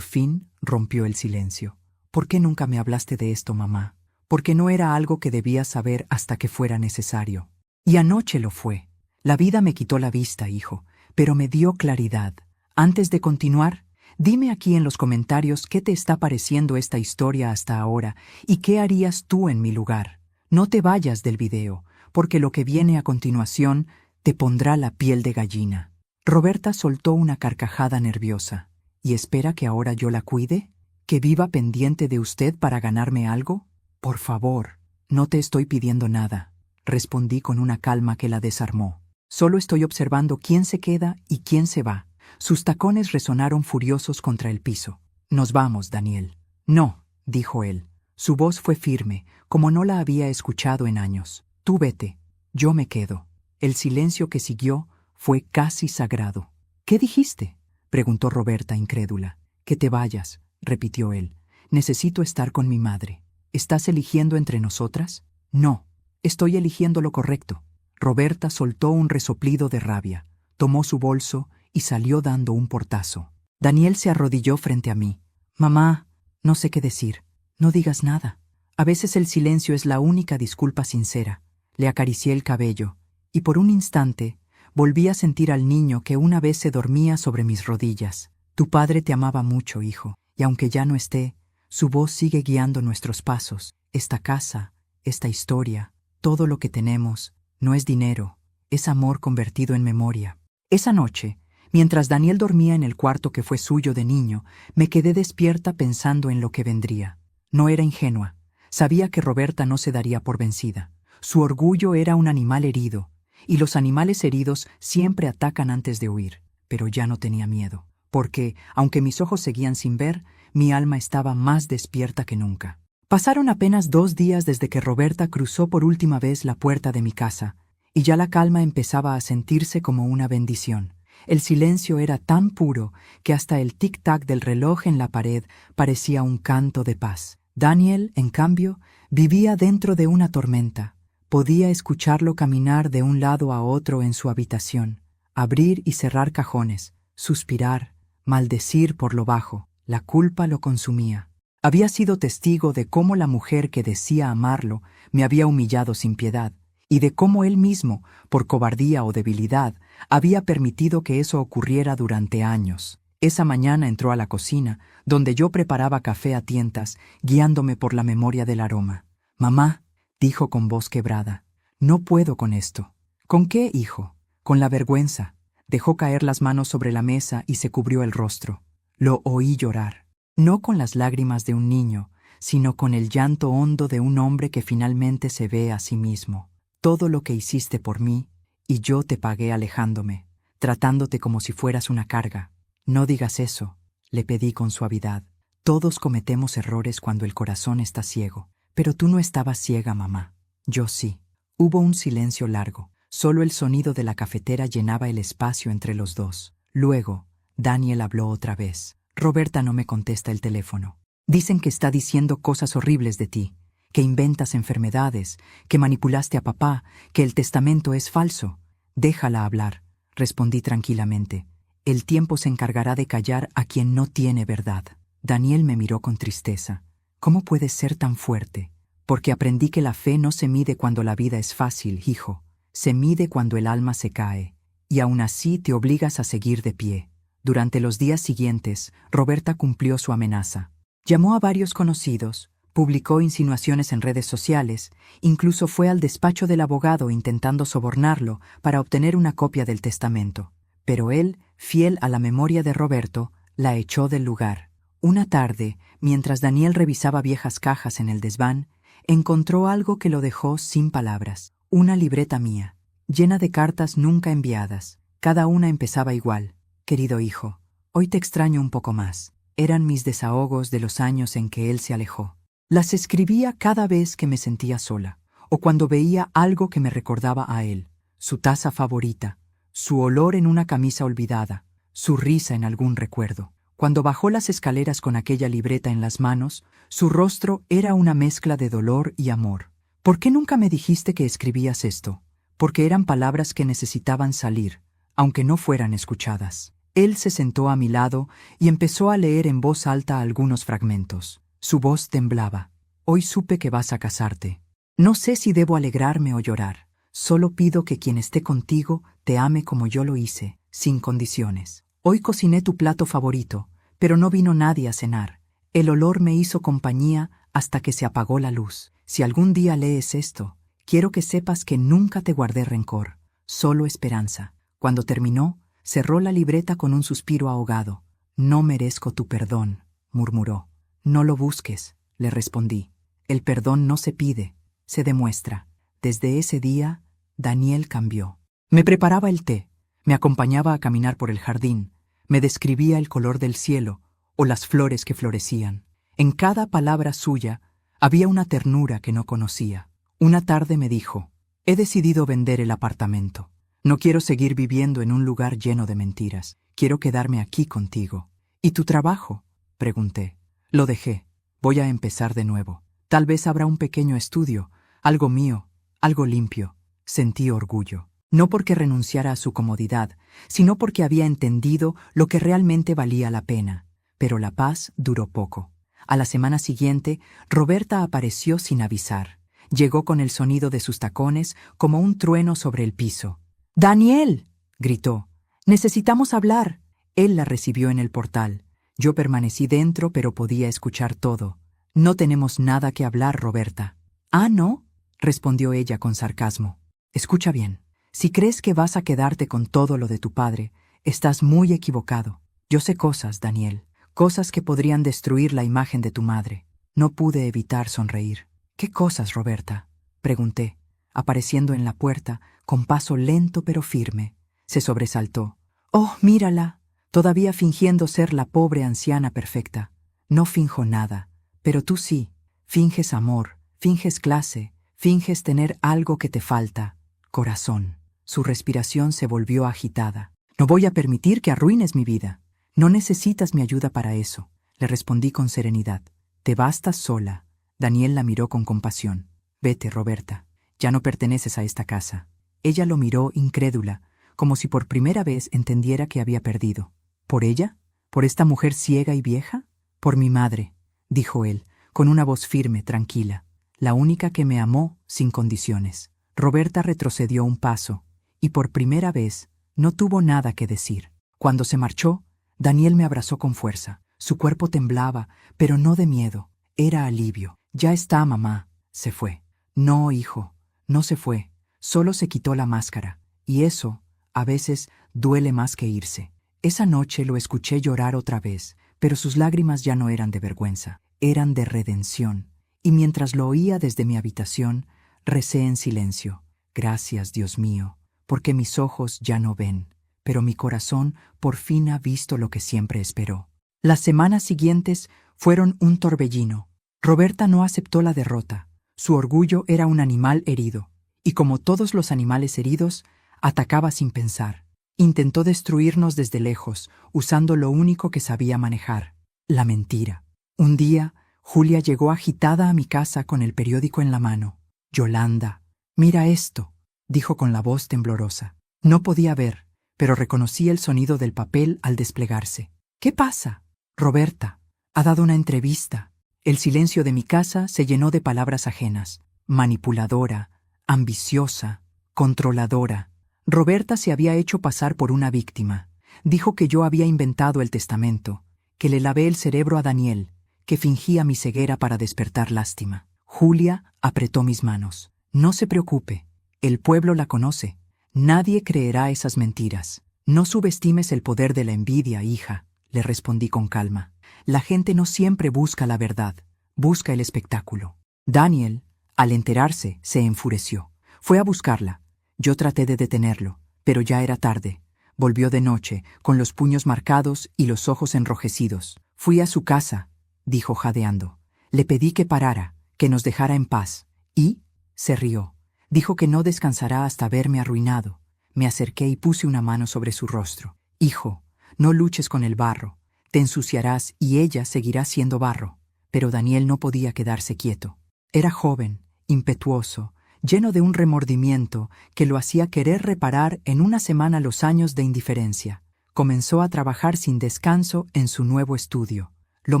fin, rompió el silencio. «¿Por qué nunca me hablaste de esto, mamá? Porque no era algo que debías saber hasta que fuera necesario. Y anoche lo fue. La vida me quitó la vista, hijo, pero me dio claridad. Antes de continuar, dime aquí en los comentarios qué te está pareciendo esta historia hasta ahora y qué harías tú en mi lugar. No te vayas del video, porque lo que viene a continuación te pondrá la piel de gallina». Roberta soltó una carcajada nerviosa. «¿Y espera que ahora yo la cuide? ¿Que viva pendiente de usted para ganarme algo? Por favor, no te estoy pidiendo nada», respondí con una calma que la desarmó. «Solo estoy observando quién se queda y quién se va». Sus tacones resonaron furiosos contra el piso. «Nos vamos, Daniel». «No», dijo él. Su voz fue firme, como no la había escuchado en años. «Tú vete, yo me quedo». El silencio que siguió fue casi sagrado. «¿Qué dijiste?», preguntó Roberta incrédula. «Que te vayas», repitió él. «Necesito estar con mi madre». «¿Estás eligiendo entre nosotras?» «No, estoy eligiendo lo correcto». Roberta soltó un resoplido de rabia, tomó su bolso y salió dando un portazo. Daniel se arrodilló frente a mí. «Mamá, no sé qué decir. No digas nada. A veces el silencio es la única disculpa sincera». Le acaricié el cabello, y por un instante volví a sentir al niño que una vez se dormía sobre mis rodillas. «Tu padre te amaba mucho, hijo, y aunque ya no esté, su voz sigue guiando nuestros pasos. Esta casa, esta historia, todo lo que tenemos, no es dinero, es amor convertido en memoria». Esa noche, mientras Daniel dormía en el cuarto que fue suyo de niño, me quedé despierta pensando en lo que vendría. No era ingenua. Sabía que Roberta no se daría por vencida. Su orgullo era un animal herido, y los animales heridos siempre atacan antes de huir. Pero ya no tenía miedo, porque, aunque mis ojos seguían sin ver, mi alma estaba más despierta que nunca. Pasaron apenas 2 días desde que Roberta cruzó por última vez la puerta de mi casa, y ya la calma empezaba a sentirse como una bendición. El silencio era tan puro que hasta el tic-tac del reloj en la pared parecía un canto de paz. Daniel, en cambio, vivía dentro de una tormenta. Podía escucharlo caminar de un lado a otro en su habitación, abrir y cerrar cajones, suspirar, maldecir por lo bajo. La culpa lo consumía. Había sido testigo de cómo la mujer que decía amarlo me había humillado sin piedad, y de cómo él mismo, por cobardía o debilidad, había permitido que eso ocurriera durante años. Esa mañana entró a la cocina, donde yo preparaba café a tientas, guiándome por la memoria del aroma. «Mamá», dijo con voz quebrada, «no puedo con esto». «¿Con qué, hijo?» «Con la vergüenza». Dejó caer las manos sobre la mesa y se cubrió el rostro. Lo oí llorar, no con las lágrimas de un niño, sino con el llanto hondo de un hombre que finalmente se ve a sí mismo. «Todo lo que hiciste por mí, y yo te pagué alejándome, tratándote como si fueras una carga. No digas eso», le pedí con suavidad. «Todos cometemos errores cuando el corazón está ciego. Pero tú no estabas ciega, mamá. Yo sí». Hubo un silencio largo. Solo el sonido de la cafetera llenaba el espacio entre los dos. Luego, Daniel habló otra vez. «Roberta no me contesta el teléfono. Dicen que está diciendo cosas horribles de ti, que inventas enfermedades, que manipulaste a papá, que el testamento es falso». «Déjala hablar», respondí tranquilamente. «El tiempo se encargará de callar a quien no tiene verdad». Daniel me miró con tristeza. «¿Cómo puedes ser tan fuerte?» «Porque aprendí que la fe no se mide cuando la vida es fácil, hijo. Se mide cuando el alma se cae, y aún así te obligas a seguir de pie». Durante los días siguientes, Roberta cumplió su amenaza. Llamó a varios conocidos, publicó insinuaciones en redes sociales, incluso fue al despacho del abogado intentando sobornarlo para obtener una copia del testamento. Pero él, fiel a la memoria de Roberto, la echó del lugar. Una tarde, mientras Daniel revisaba viejas cajas en el desván, encontró algo que lo dejó sin palabras. Una libreta mía, llena de cartas nunca enviadas. Cada una empezaba igual. «Querido hijo, hoy te extraño un poco más». Eran mis desahogos de los años en que él se alejó. Las escribía cada vez que me sentía sola, o cuando veía algo que me recordaba a él. Su taza favorita, su olor en una camisa olvidada, su risa en algún recuerdo. Cuando bajó las escaleras con aquella libreta en las manos, su rostro era una mezcla de dolor y amor. ¿Por qué nunca me dijiste que escribías esto? Porque eran palabras que necesitaban salir, aunque no fueran escuchadas. Él se sentó a mi lado y empezó a leer en voz alta algunos fragmentos. Su voz temblaba. Hoy supe que vas a casarte. No sé si debo alegrarme o llorar. Solo pido que quien esté contigo te ame como yo lo hice, sin condiciones. Hoy cociné tu plato favorito, pero no vino nadie a cenar. El olor me hizo compañía hasta que se apagó la luz. Si algún día lees esto, quiero que sepas que nunca te guardé rencor, solo esperanza. Cuando terminó, cerró la libreta con un suspiro ahogado. No merezco tu perdón, murmuró. No lo busques, le respondí. El perdón no se pide, se demuestra. Desde ese día, Daniel cambió. Me preparaba el té, me acompañaba a caminar por el jardín, me describía el color del cielo o las flores que florecían. En cada palabra suya había una ternura que no conocía. Una tarde me dijo, he decidido vender el apartamento. No quiero seguir viviendo en un lugar lleno de mentiras. Quiero quedarme aquí contigo. ¿Y tu trabajo? Pregunté. Lo dejé. Voy a empezar de nuevo. Tal vez habrá un pequeño estudio, algo mío, algo limpio. Sentí orgullo. No porque renunciara a su comodidad, sino porque había entendido lo que realmente valía la pena. Pero la paz duró poco. A la semana siguiente, Roberta apareció sin avisar. Llegó con el sonido de sus tacones como un trueno sobre el piso. «¡Daniel!», gritó. «Necesitamos hablar». Él la recibió en el portal. Yo permanecí dentro, pero podía escuchar todo. «No tenemos nada que hablar, Roberta». «¿Ah, no?», respondió ella con sarcasmo. «Escucha bien. Si crees que vas a quedarte con todo lo de tu padre, estás muy equivocado. Yo sé cosas, Daniel, cosas que podrían destruir la imagen de tu madre». No pude evitar sonreír. «¿Qué cosas, Roberta?», pregunté, apareciendo en la puerta, con paso lento pero firme. Se sobresaltó. «Oh, mírala», todavía fingiendo ser la pobre anciana perfecta. «No finjo nada, pero tú sí. Finges amor, finges clase, finges tener algo que te falta. Corazón». Su respiración se volvió agitada. «No voy a permitir que arruines mi vida. No necesitas mi ayuda para eso», le respondí con serenidad. «Te bastas sola». Daniel la miró con compasión. «Vete, Roberta. Ya no perteneces a esta casa». Ella lo miró incrédula, como si por primera vez entendiera que había perdido. ¿Por ella? ¿Por esta mujer ciega y vieja? «Por mi madre», dijo él, con una voz firme, tranquila. «La única que me amó sin condiciones». Roberta retrocedió un paso, y por primera vez no tuvo nada que decir. Cuando se marchó, Daniel me abrazó con fuerza. Su cuerpo temblaba, pero no de miedo. Era alivio. «Ya está, mamá». Se fue. «No, hijo, no se fue. Solo se quitó la máscara. Y eso, a veces, duele más que irse». Esa noche lo escuché llorar otra vez, pero sus lágrimas ya no eran de vergüenza, eran de redención. Y mientras lo oía desde mi habitación, recé en silencio. «Gracias, Dios mío, porque mis ojos ya no ven, pero mi corazón por fin ha visto lo que siempre esperó». Las semanas siguientes fueron un torbellino. Roberta no aceptó la derrota. Su orgullo era un animal herido, y como todos los animales heridos, atacaba sin pensar. Intentó destruirnos desde lejos, usando lo único que sabía manejar: la mentira. Un día, Julia llegó agitada a mi casa con el periódico en la mano. «Yolanda, mira esto», dijo con la voz temblorosa. No podía ver, pero reconocí el sonido del papel al desplegarse. «¿Qué pasa?». «Roberta ha dado una entrevista». El silencio de mi casa se llenó de palabras ajenas. Manipuladora, ambiciosa, controladora. Roberta se había hecho pasar por una víctima. Dijo que yo había inventado el testamento, que le lavé el cerebro a Daniel, que fingía mi ceguera para despertar lástima. Julia apretó mis manos. «No se preocupe, el pueblo la conoce. Nadie creerá esas mentiras. No subestimes el poder de la envidia, hija», le respondí con calma. «La gente no siempre busca la verdad, busca el espectáculo». Daniel, al enterarse, se enfureció. Fue a buscarla. Yo traté de detenerlo, pero ya era tarde. Volvió de noche, con los puños marcados y los ojos enrojecidos. «Fui a su casa», dijo jadeando. «Le pedí que parara, que nos dejara en paz. Y...» se rió. «Dijo que no descansará hasta verme arruinado». Me acerqué y puse una mano sobre su rostro. «Hijo, no luches con el barro. Te ensuciarás y ella seguirá siendo barro. Pero Daniel no podía quedarse quieto. Era joven, impetuoso, lleno de un remordimiento que lo hacía querer reparar en una semana los años de indiferencia. Comenzó a trabajar sin descanso en su nuevo estudio. Lo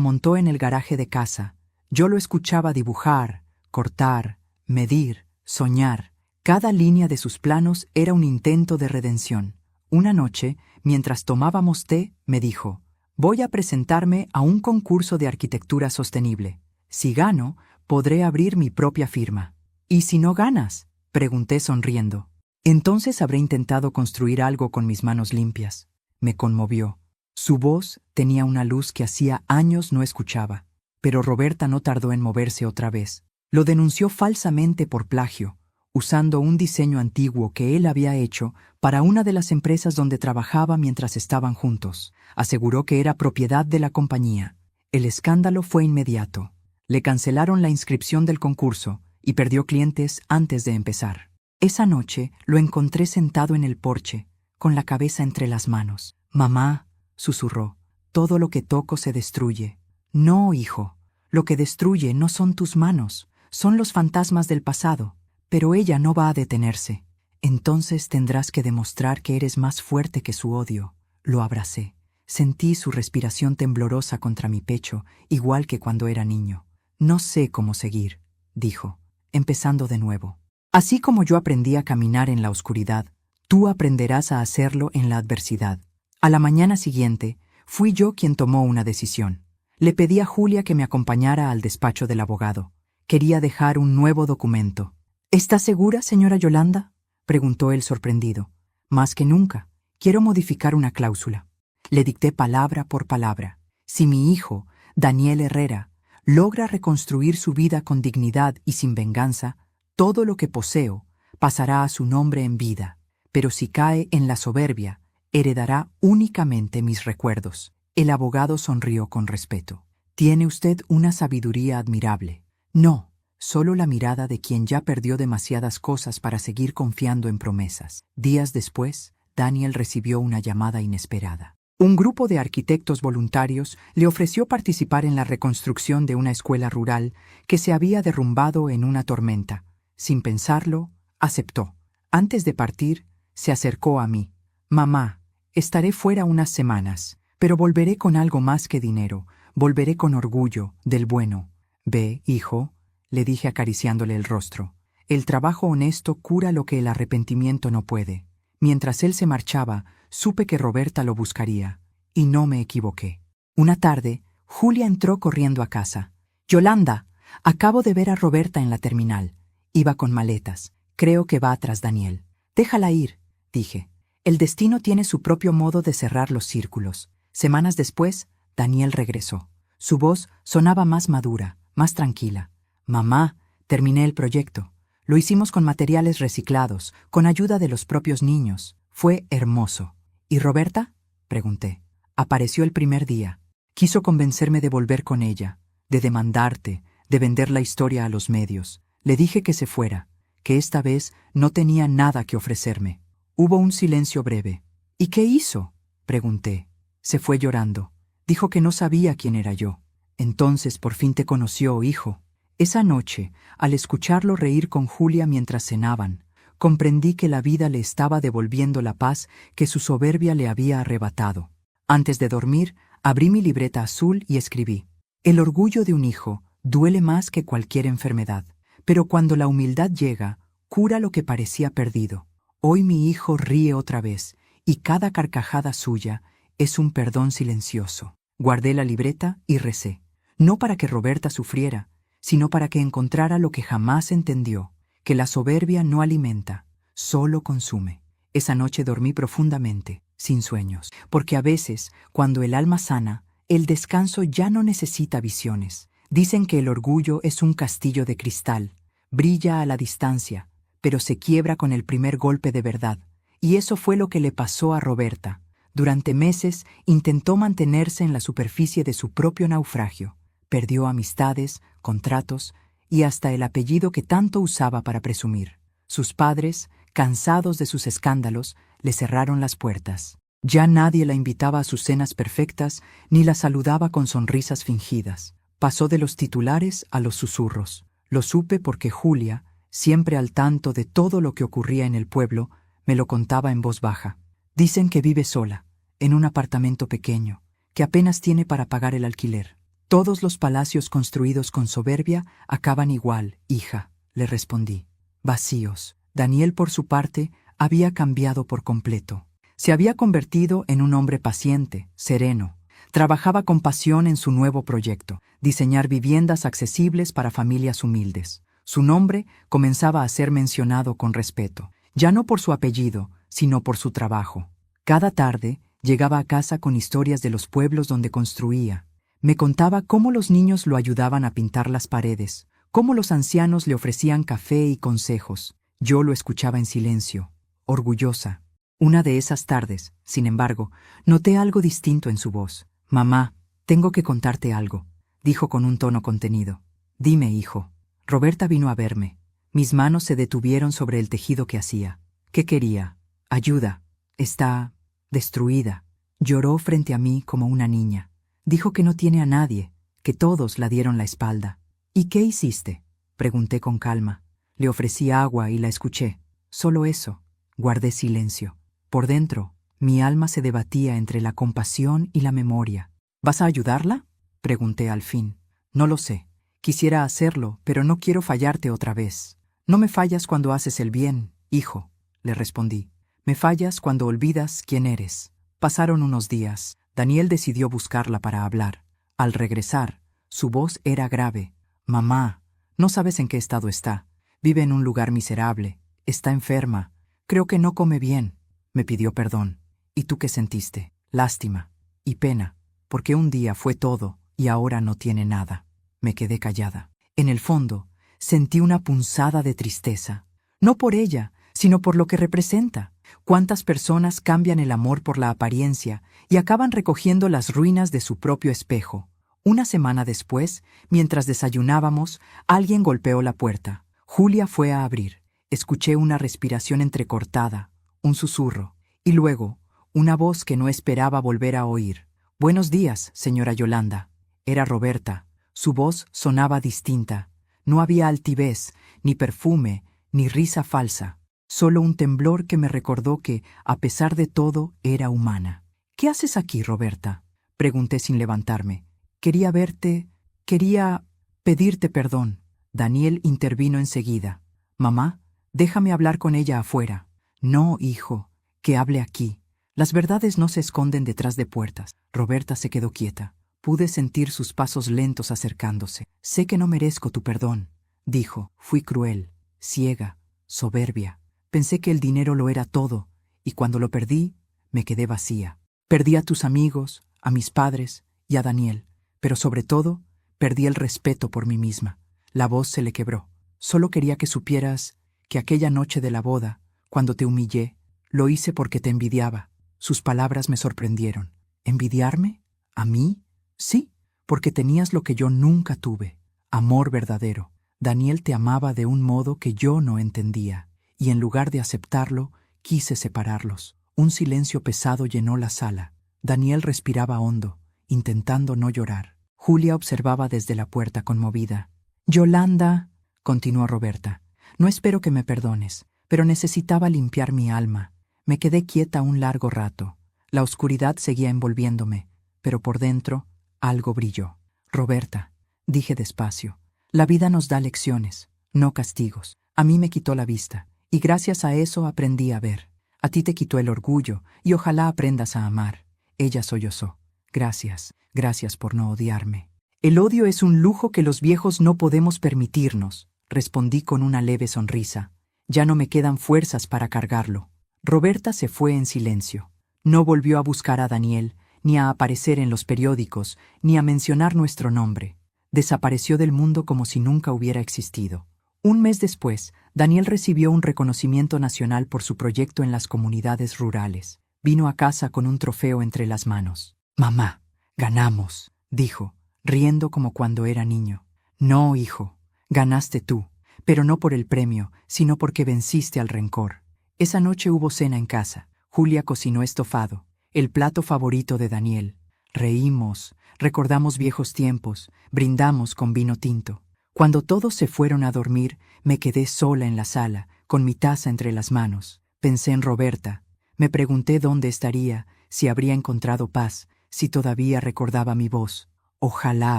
montó en el garaje de casa. Yo lo escuchaba dibujar, cortar, medir, soñar. Cada línea de sus planos era un intento de redención. Una noche, mientras tomábamos té, me dijo: «Voy a presentarme a un concurso de arquitectura sostenible. Si gano, podré abrir mi propia firma». «¿Y si no ganas?», pregunté sonriendo. «Entonces habré intentado construir algo con mis manos limpias». Me conmovió. Su voz tenía una luz que hacía años no escuchaba. Pero Roberta no tardó en moverse otra vez. Lo denunció falsamente por plagio, usando un diseño antiguo que él había hecho para una de las empresas donde trabajaba mientras estaban juntos. Aseguró que era propiedad de la compañía. El escándalo fue inmediato. Le cancelaron la inscripción del concurso y perdió clientes antes de empezar. Esa noche lo encontré sentado en el porche, con la cabeza entre las manos. «Mamá», susurró, «todo lo que toco se destruye». «No, hijo, lo que destruye no son tus manos, son los fantasmas del pasado». «Pero ella no va a detenerse. Entonces tendrás que demostrar que eres más fuerte que su odio». Lo abracé. Sentí su respiración temblorosa contra mi pecho, igual que cuando era niño. «No sé cómo seguir», dijo, empezando de nuevo. «Así como yo aprendí a caminar en la oscuridad, tú aprenderás a hacerlo en la adversidad». A la mañana siguiente, fui yo quien tomó una decisión. Le pedí a Julia que me acompañara al despacho del abogado. Quería dejar un nuevo documento. «¿Está segura, señora Yolanda?», preguntó él sorprendido. «Más que nunca. Quiero modificar una cláusula». Le dicté palabra por palabra. «Si mi hijo, Daniel Herrera, logra reconstruir su vida con dignidad y sin venganza, todo lo que poseo pasará a su nombre en vida. Pero si cae en la soberbia, heredará únicamente mis recuerdos». El abogado sonrió con respeto. «Tiene usted una sabiduría admirable». «No, solo la mirada de quien ya perdió demasiadas cosas para seguir confiando en promesas». Días después, Daniel recibió una llamada inesperada. Un grupo de arquitectos voluntarios le ofreció participar en la reconstrucción de una escuela rural que se había derrumbado en una tormenta. Sin pensarlo, aceptó. Antes de partir, se acercó a mí. «Mamá, estaré fuera unas semanas, pero volveré con algo más que dinero. Volveré con orgullo, del bueno». «Ve, hijo», le dije acariciándole el rostro, «el trabajo honesto cura lo que el arrepentimiento no puede». Mientras él se marchaba, supe que Roberta lo buscaría, y no me equivoqué. Una tarde, Julia entró corriendo a casa. «Yolanda, acabo de ver a Roberta en la terminal. Iba con maletas. Creo que va tras Daniel». «Déjala ir», dije. «El destino tiene su propio modo de cerrar los círculos». Semanas después, Daniel regresó. Su voz sonaba más madura, más tranquila. «Mamá, terminé el proyecto. Lo hicimos con materiales reciclados, con ayuda de los propios niños. Fue hermoso». «¿Y Roberta?», pregunté. «Apareció el primer día. Quiso convencerme de volver con ella, de demandarte, de vender la historia a los medios. Le dije que se fuera, que esta vez no tenía nada que ofrecerme». Hubo un silencio breve. «¿Y qué hizo?», pregunté. Se fue llorando. Dijo que no sabía quién era yo. «Entonces por fin te conoció, hijo». Esa noche, al escucharlo reír con Julia mientras cenaban, comprendí que la vida le estaba devolviendo la paz que su soberbia le había arrebatado. Antes de dormir, abrí mi libreta azul y escribí: «El orgullo de un hijo duele más que cualquier enfermedad, pero cuando la humildad llega, cura lo que parecía perdido. Hoy mi hijo ríe otra vez, y cada carcajada suya es un perdón silencioso». Guardé la libreta y recé, no para que Roberta sufriera, sino para que encontrara lo que jamás entendió, que la soberbia no alimenta, solo consume. Esa noche dormí profundamente, sin sueños, porque a veces, cuando el alma sana, el descanso ya no necesita visiones. Dicen que el orgullo es un castillo de cristal, brilla a la distancia, pero se quiebra con el primer golpe de verdad, y eso fue lo que le pasó a Roberta. Durante meses intentó mantenerse en la superficie de su propio naufragio. Perdió amistades, contratos y hasta el apellido que tanto usaba para presumir. Sus padres, cansados de sus escándalos, le cerraron las puertas. Ya nadie la invitaba a sus cenas perfectas ni la saludaba con sonrisas fingidas. Pasó de los titulares a los susurros. Lo supe porque Julia, siempre al tanto de todo lo que ocurría en el pueblo, me lo contaba en voz baja. Dicen que vive sola, en un apartamento pequeño, que apenas tiene para pagar el alquiler. Todos los palacios construidos con soberbia acaban igual, hija, le respondí. Vacíos. Daniel, por su parte, había cambiado por completo. Se había convertido en un hombre paciente, sereno. Trabajaba con pasión en su nuevo proyecto, diseñar viviendas accesibles para familias humildes. Su nombre comenzaba a ser mencionado con respeto, ya no por su apellido, sino por su trabajo. Cada tarde llegaba a casa con historias de los pueblos donde construía. Me contaba cómo los niños lo ayudaban a pintar las paredes, cómo los ancianos le ofrecían café y consejos. Yo lo escuchaba en silencio, orgullosa. Una de esas tardes, sin embargo, noté algo distinto en su voz. «Mamá, tengo que contarte algo», dijo con un tono contenido. «Dime, hijo». Roberta vino a verme. Mis manos se detuvieron sobre el tejido que hacía. ¿Qué quería? Ayuda. Está destruida. Lloró frente a mí como una niña. Dijo que no tiene a nadie, que todos la dieron la espalda. «¿Y qué hiciste?», pregunté con calma. Le ofrecí agua y la escuché. Solo eso. Guardé silencio. Por dentro, mi alma se debatía entre la compasión y la memoria. «¿Vas a ayudarla?», pregunté al fin. «No lo sé. Quisiera hacerlo, pero no quiero fallarte otra vez». «No me fallas cuando haces el bien, hijo», le respondí. «Me fallas cuando olvidas quién eres». Pasaron unos días. Daniel decidió buscarla para hablar. Al regresar, su voz era grave. «Mamá, no sabes en qué estado está. Vive en un lugar miserable. Está enferma. Creo que no come bien». Me pidió perdón. «¿Y tú qué sentiste?». «Lástima y pena, porque un día fue todo y ahora no tiene nada». Me quedé callada. En el fondo, sentí una punzada de tristeza. No por ella, sino por lo que representa. Cuántas personas cambian el amor por la apariencia y acaban recogiendo las ruinas de su propio espejo. Una semana después, mientras desayunábamos, alguien golpeó la puerta. Julia fue a abrir. Escuché una respiración entrecortada, un susurro, y luego, una voz que no esperaba volver a oír. «Buenos días, señora Yolanda». Era Roberta. Su voz sonaba distinta. No había altivez, ni perfume, ni risa falsa. Solo un temblor que me recordó que, a pesar de todo, era humana. «¿Qué haces aquí, Roberta?», pregunté sin levantarme. «Quería verte, quería pedirte perdón». Daniel intervino enseguida. «Mamá, déjame hablar con ella afuera». «No, hijo, que hable aquí. Las verdades no se esconden detrás de puertas». Roberta se quedó quieta. Pude sentir sus pasos lentos acercándose. «Sé que no merezco tu perdón», dijo. «Fui cruel, ciega, soberbia. Pensé que el dinero lo era todo, y cuando lo perdí, me quedé vacía. Perdí a tus amigos, a mis padres y a Daniel, pero sobre todo, perdí el respeto por mí misma». La voz se le quebró. «Solo quería que supieras que aquella noche de la boda, cuando te humillé, lo hice porque te envidiaba». Sus palabras me sorprendieron. «¿Envidiarme? ¿A mí?». «Sí, porque tenías lo que yo nunca tuve, amor verdadero. Daniel te amaba de un modo que yo no entendía, y en lugar de aceptarlo, quise separarlos». Un silencio pesado llenó la sala. Daniel respiraba hondo, intentando no llorar. Julia observaba desde la puerta conmovida. «Yolanda», continuó Roberta, «no espero que me perdones, pero necesitaba limpiar mi alma». Me quedé quieta un largo rato. La oscuridad seguía envolviéndome, pero por dentro algo brilló. «Roberta», dije despacio, «la vida nos da lecciones, no castigos. A mí me quitó la vista, y gracias a eso aprendí a ver. A ti te quitó el orgullo, y ojalá aprendas a amar». Ella sollozó. «Gracias, gracias por no odiarme». «El odio es un lujo que los viejos no podemos permitirnos», respondí con una leve sonrisa. «Ya no me quedan fuerzas para cargarlo». Roberta se fue en silencio. No volvió a buscar a Daniel, ni a aparecer en los periódicos, ni a mencionar nuestro nombre. Desapareció del mundo como si nunca hubiera existido. Un mes después, Daniel recibió un reconocimiento nacional por su proyecto en las comunidades rurales. Vino a casa con un trofeo entre las manos. «Mamá, ganamos», dijo, riendo como cuando era niño. «No, hijo, ganaste tú, pero no por el premio, sino porque venciste al rencor». Esa noche hubo cena en casa. Julia cocinó estofado. el plato favorito de Daniel. Reímos, recordamos viejos tiempos, brindamos con vino tinto. Cuando todos se fueron a dormir, me quedé sola en la sala, con mi taza entre las manos. Pensé en Roberta. Me pregunté dónde estaría, si habría encontrado paz, si todavía recordaba mi voz. Ojalá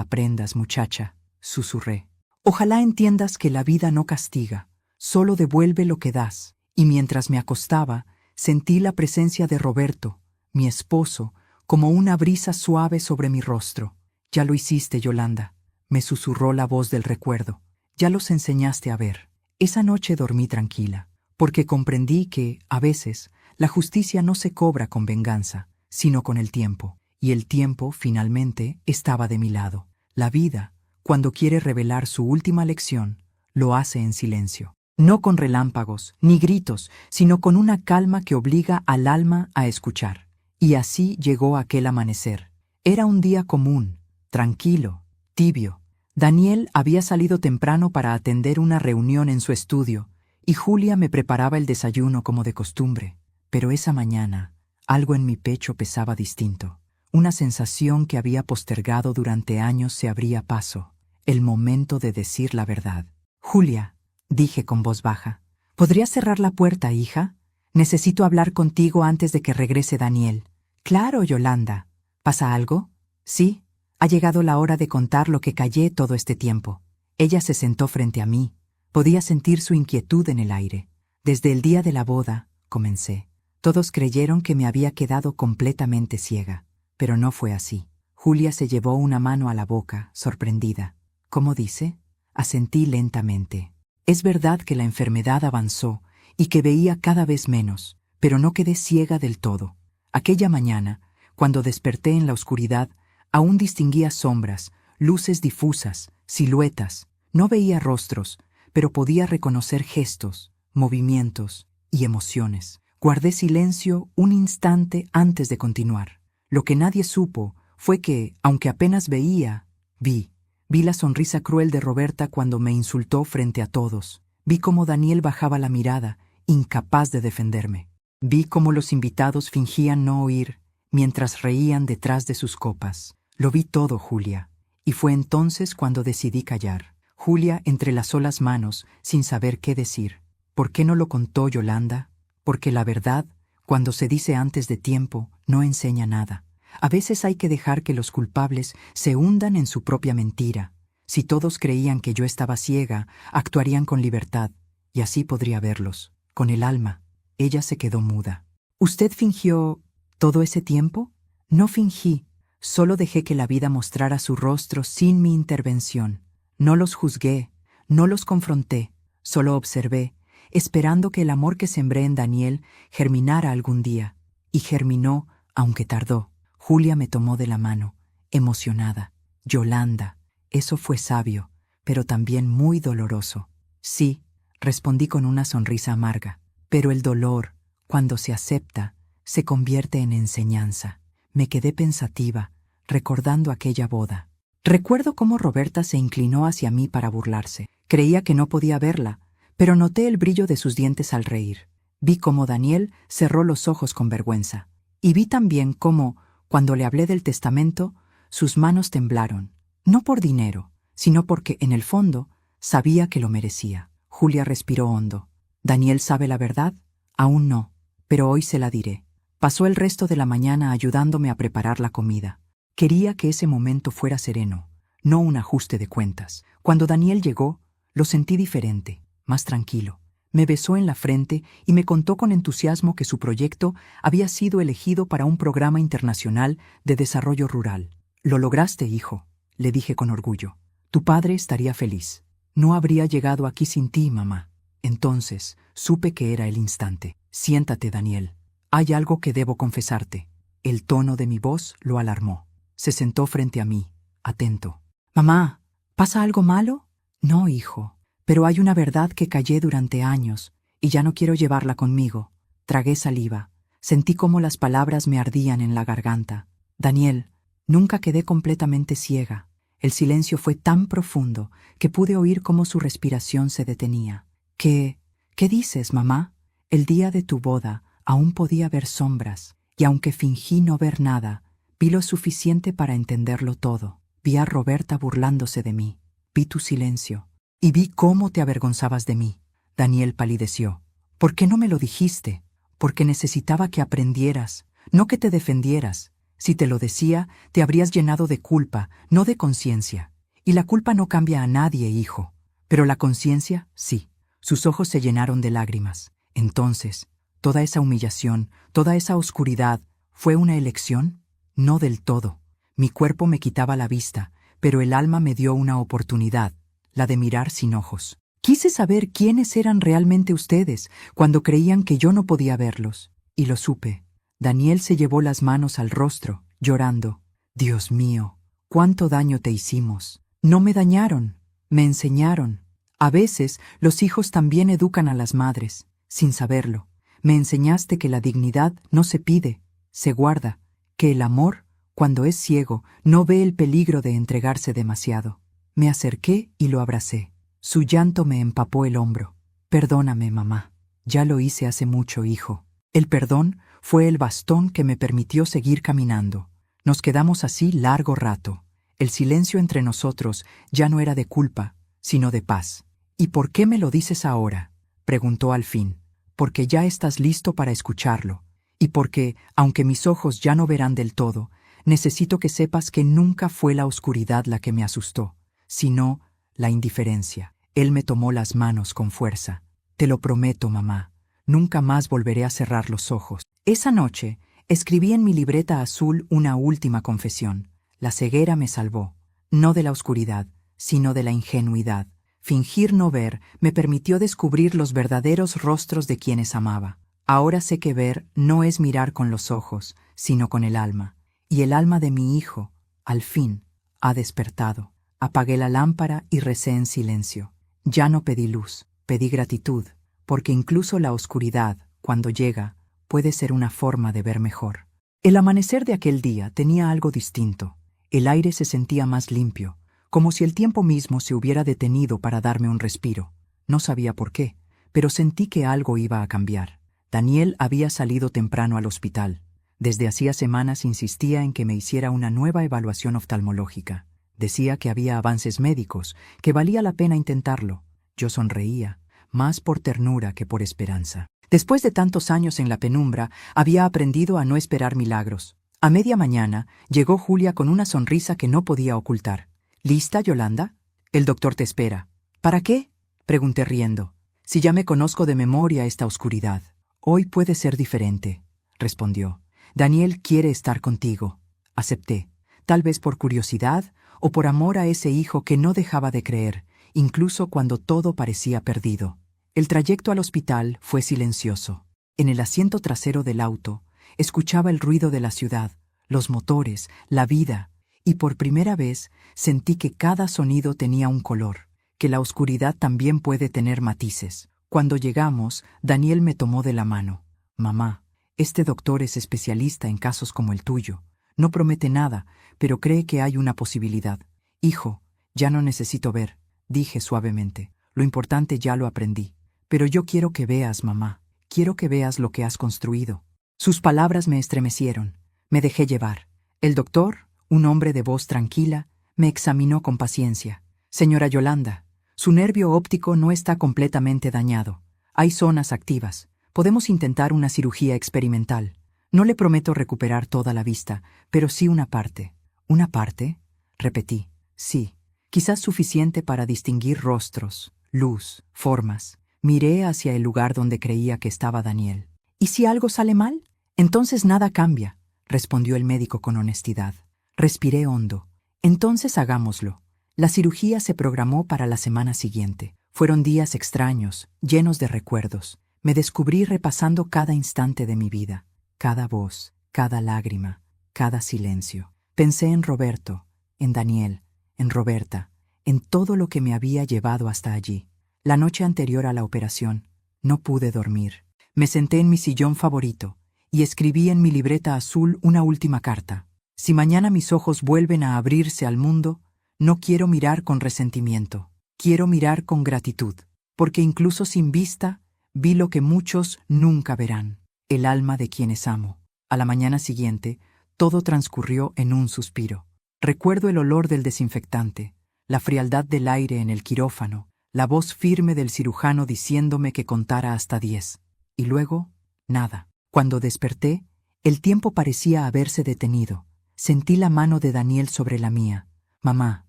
aprendas, muchacha, susurré. Ojalá entiendas que la vida no castiga, solo devuelve lo que das. Y mientras me acostaba, sentí la presencia de Roberto, mi esposo, como una brisa suave sobre mi rostro. Ya lo hiciste, Yolanda, me susurró la voz del recuerdo. Ya los enseñaste a ver. Esa noche dormí tranquila, porque comprendí que, a veces, la justicia no se cobra con venganza, sino con el tiempo. Y el tiempo, finalmente, estaba de mi lado. La vida, cuando quiere revelar su última lección, lo hace en silencio. No con relámpagos, ni gritos, sino con una calma que obliga al alma a escuchar. Y así llegó aquel amanecer. Era un día común, tranquilo, tibio. Daniel había salido temprano para atender una reunión en su estudio, y Julia me preparaba el desayuno como de costumbre. Pero esa mañana, algo en mi pecho pesaba distinto. Una sensación que había postergado durante años se abría paso. El momento de decir la verdad. Julia, dije con voz baja, ¿podrías cerrar la puerta, hija? Necesito hablar contigo antes de que regrese Daniel. Claro, Yolanda. ¿Pasa algo? Sí. Ha llegado la hora de contar lo que callé todo este tiempo. Ella se sentó frente a mí. Podía sentir su inquietud en el aire. Desde el día de la boda, comencé. Todos creyeron que me había quedado completamente ciega. Pero no fue así. Julia se llevó una mano a la boca, sorprendida. ¿Cómo dice? Asentí lentamente. Es verdad que la enfermedad avanzó y que veía cada vez menos, pero no quedé ciega del todo. Aquella mañana, cuando desperté en la oscuridad, aún distinguía sombras, luces difusas, siluetas. No veía rostros, pero podía reconocer gestos, movimientos y emociones. Guardé silencio un instante antes de continuar. Lo que nadie supo fue que, aunque apenas veía, vi la sonrisa cruel de Roberta cuando me insultó frente a todos. Vi cómo Daniel bajaba la mirada, incapaz de defenderme. Vi cómo los invitados fingían no oír, mientras reían detrás de sus copas. Lo vi todo, Julia. Y fue entonces cuando decidí callar. Julia entrelazó las manos, sin saber qué decir. ¿Por qué no lo contó Yolanda? Porque la verdad, cuando se dice antes de tiempo, no enseña nada. A veces hay que dejar que los culpables se hundan en su propia mentira. Si todos creían que yo estaba ciega, actuarían con libertad, y así podría verlos, con el alma. Ella se quedó muda. ¿Usted fingió todo ese tiempo? No fingí, solo dejé que la vida mostrara su rostro sin mi intervención. No los juzgué, no los confronté, solo observé, esperando que el amor que sembré en Daniel germinara algún día. Y germinó, aunque tardó. Julia me tomó de la mano, emocionada. Yolanda, eso fue sabio, pero también muy doloroso. Sí, respondí con una sonrisa amarga. Pero el dolor, cuando se acepta, se convierte en enseñanza. Me quedé pensativa, recordando aquella boda. Recuerdo cómo Roberta se inclinó hacia mí para burlarse. Creía que no podía verla, pero noté el brillo de sus dientes al reír. Vi cómo Daniel cerró los ojos con vergüenza. Y vi también cómo, cuando le hablé del testamento, sus manos temblaron. No por dinero, sino porque, en el fondo, sabía que lo merecía. Julia respiró hondo. ¿Daniel sabe la verdad? Aún no, pero hoy se la diré. Pasó el resto de la mañana ayudándome a preparar la comida. Quería que ese momento fuera sereno, no un ajuste de cuentas. Cuando Daniel llegó, lo sentí diferente, más tranquilo. Me besó en la frente y me contó con entusiasmo que su proyecto había sido elegido para un programa internacional de desarrollo rural. «Lo lograste, hijo», le dije con orgullo. «Tu padre estaría feliz. No habría llegado aquí sin ti, mamá». Entonces supe que era el instante. «Siéntate, Daniel. Hay algo que debo confesarte». El tono de mi voz lo alarmó. Se sentó frente a mí, atento. «Mamá, ¿pasa algo malo?» «No, hijo. Pero hay una verdad que callé durante años, y ya no quiero llevarla conmigo». Tragué saliva. Sentí cómo las palabras me ardían en la garganta. «Daniel, nunca quedé completamente ciega». El silencio fue tan profundo que pude oír cómo su respiración se detenía. ¿Qué dices, mamá? El día de tu boda aún podía ver sombras. y aunque fingí no ver nada, vi lo suficiente para entenderlo todo. Vi a Roberta burlándose de mí, vi tu silencio, y vi cómo te avergonzabas de mí. Daniel palideció. ¿Por qué no me lo dijiste? Porque necesitaba que aprendieras, no que te defendieras. Si te lo decía, te habrías llenado de culpa, no de conciencia. Y la culpa no cambia a nadie, hijo. Pero la conciencia, sí. Sus ojos se llenaron de lágrimas. Entonces, ¿toda esa humillación, toda esa oscuridad, fue una elección? No del todo. Mi cuerpo me quitaba la vista, pero el alma me dio una oportunidad, la de mirar sin ojos. Quise saber quiénes eran realmente ustedes, cuando creían que yo no podía verlos. Y lo supe. Daniel se llevó las manos al rostro, llorando. Dios mío, cuánto daño te hicimos. No me dañaron, me enseñaron. A veces los hijos también educan a las madres, sin saberlo. Me enseñaste que la dignidad no se pide, se guarda, que el amor, cuando es ciego, no ve el peligro de entregarse demasiado. Me acerqué y lo abracé. Su llanto me empapó el hombro. Perdóname, mamá. Ya lo hice hace mucho, hijo. El perdón fue el bastón que me permitió seguir caminando. Nos quedamos así largo rato. El silencio entre nosotros ya no era de culpa, sino de paz. ¿Y por qué me lo dices ahora?, preguntó al fin. Porque ya estás listo para escucharlo. Y porque, aunque mis ojos ya no verán del todo, necesito que sepas que nunca fue la oscuridad la que me asustó, sino la indiferencia. Él me tomó las manos con fuerza. Te lo prometo, mamá. Nunca más volveré a cerrar los ojos. Esa noche, escribí en mi libreta azul una última confesión. La ceguera me salvó, no de la oscuridad, sino de la ingenuidad. Fingir no ver me permitió descubrir los verdaderos rostros de quienes amaba. Ahora sé que ver no es mirar con los ojos, sino con el alma. Y el alma de mi hijo, al fin, ha despertado. Apagué la lámpara y recé en silencio. Ya no pedí luz, pedí gratitud, porque incluso la oscuridad, cuando llega, puede ser una forma de ver mejor. El amanecer de aquel día tenía algo distinto. El aire se sentía más limpio, como si el tiempo mismo se hubiera detenido para darme un respiro. No sabía por qué, pero sentí que algo iba a cambiar. Daniel había salido temprano al hospital. Desde hacía semanas insistía en que me hiciera una nueva evaluación oftalmológica. Decía que había avances médicos, que valía la pena intentarlo. Yo sonreía, más por ternura que por esperanza. Después de tantos años en la penumbra, había aprendido a no esperar milagros. A media mañana, llegó Julia con una sonrisa que no podía ocultar. ¿Lista, Yolanda? El doctor te espera. ¿Para qué?, pregunté riendo. Si ya me conozco de memoria esta oscuridad. Hoy puede ser diferente, respondió. Daniel quiere estar contigo. Acepté, tal vez por curiosidad o por amor a ese hijo que no dejaba de creer, incluso cuando todo parecía perdido. El trayecto al hospital fue silencioso. En el asiento trasero del auto, escuchaba el ruido de la ciudad, los motores, la vida, y por primera vez sentí que cada sonido tenía un color, que la oscuridad también puede tener matices. Cuando llegamos, Daniel me tomó de la mano. Mamá, este doctor es especialista en casos como el tuyo. No promete nada, pero cree que hay una posibilidad. Hijo, ya no necesito ver, dije suavemente. Lo importante ya lo aprendí. Pero yo quiero que veas, mamá. Quiero que veas lo que has construido. Sus palabras me estremecieron. Me dejé llevar. El doctor, un hombre de voz tranquila, me examinó con paciencia. Señora Yolanda, su nervio óptico no está completamente dañado. Hay zonas activas. Podemos intentar una cirugía experimental. No le prometo recuperar toda la vista, pero sí una parte. ¿Una parte?, repetí. Sí, quizás suficiente para distinguir rostros, luz, formas. Miré hacia el lugar donde creía que estaba Daniel. ¿Y si algo sale mal? Entonces nada cambia, respondió el médico con honestidad. Respiré hondo. Entonces hagámoslo. La cirugía se programó para la semana siguiente. Fueron días extraños, llenos de recuerdos. Me descubrí repasando cada instante de mi vida. Cada voz, cada lágrima, cada silencio. Pensé en Roberto, en Daniel, en Roberta, en todo lo que me había llevado hasta allí. La noche anterior a la operación, no pude dormir. Me senté en mi sillón favorito y escribí en mi libreta azul una última carta. Si mañana mis ojos vuelven a abrirse al mundo, no quiero mirar con resentimiento. Quiero mirar con gratitud, porque incluso sin vista, vi lo que muchos nunca verán. El alma de quienes amo. A la mañana siguiente, todo transcurrió en un suspiro. Recuerdo el olor del desinfectante, la frialdad del aire en el quirófano, la voz firme del cirujano diciéndome que contara hasta 10. Y luego, nada. Cuando desperté, el tiempo parecía haberse detenido. Sentí la mano de Daniel sobre la mía. «Mamá»,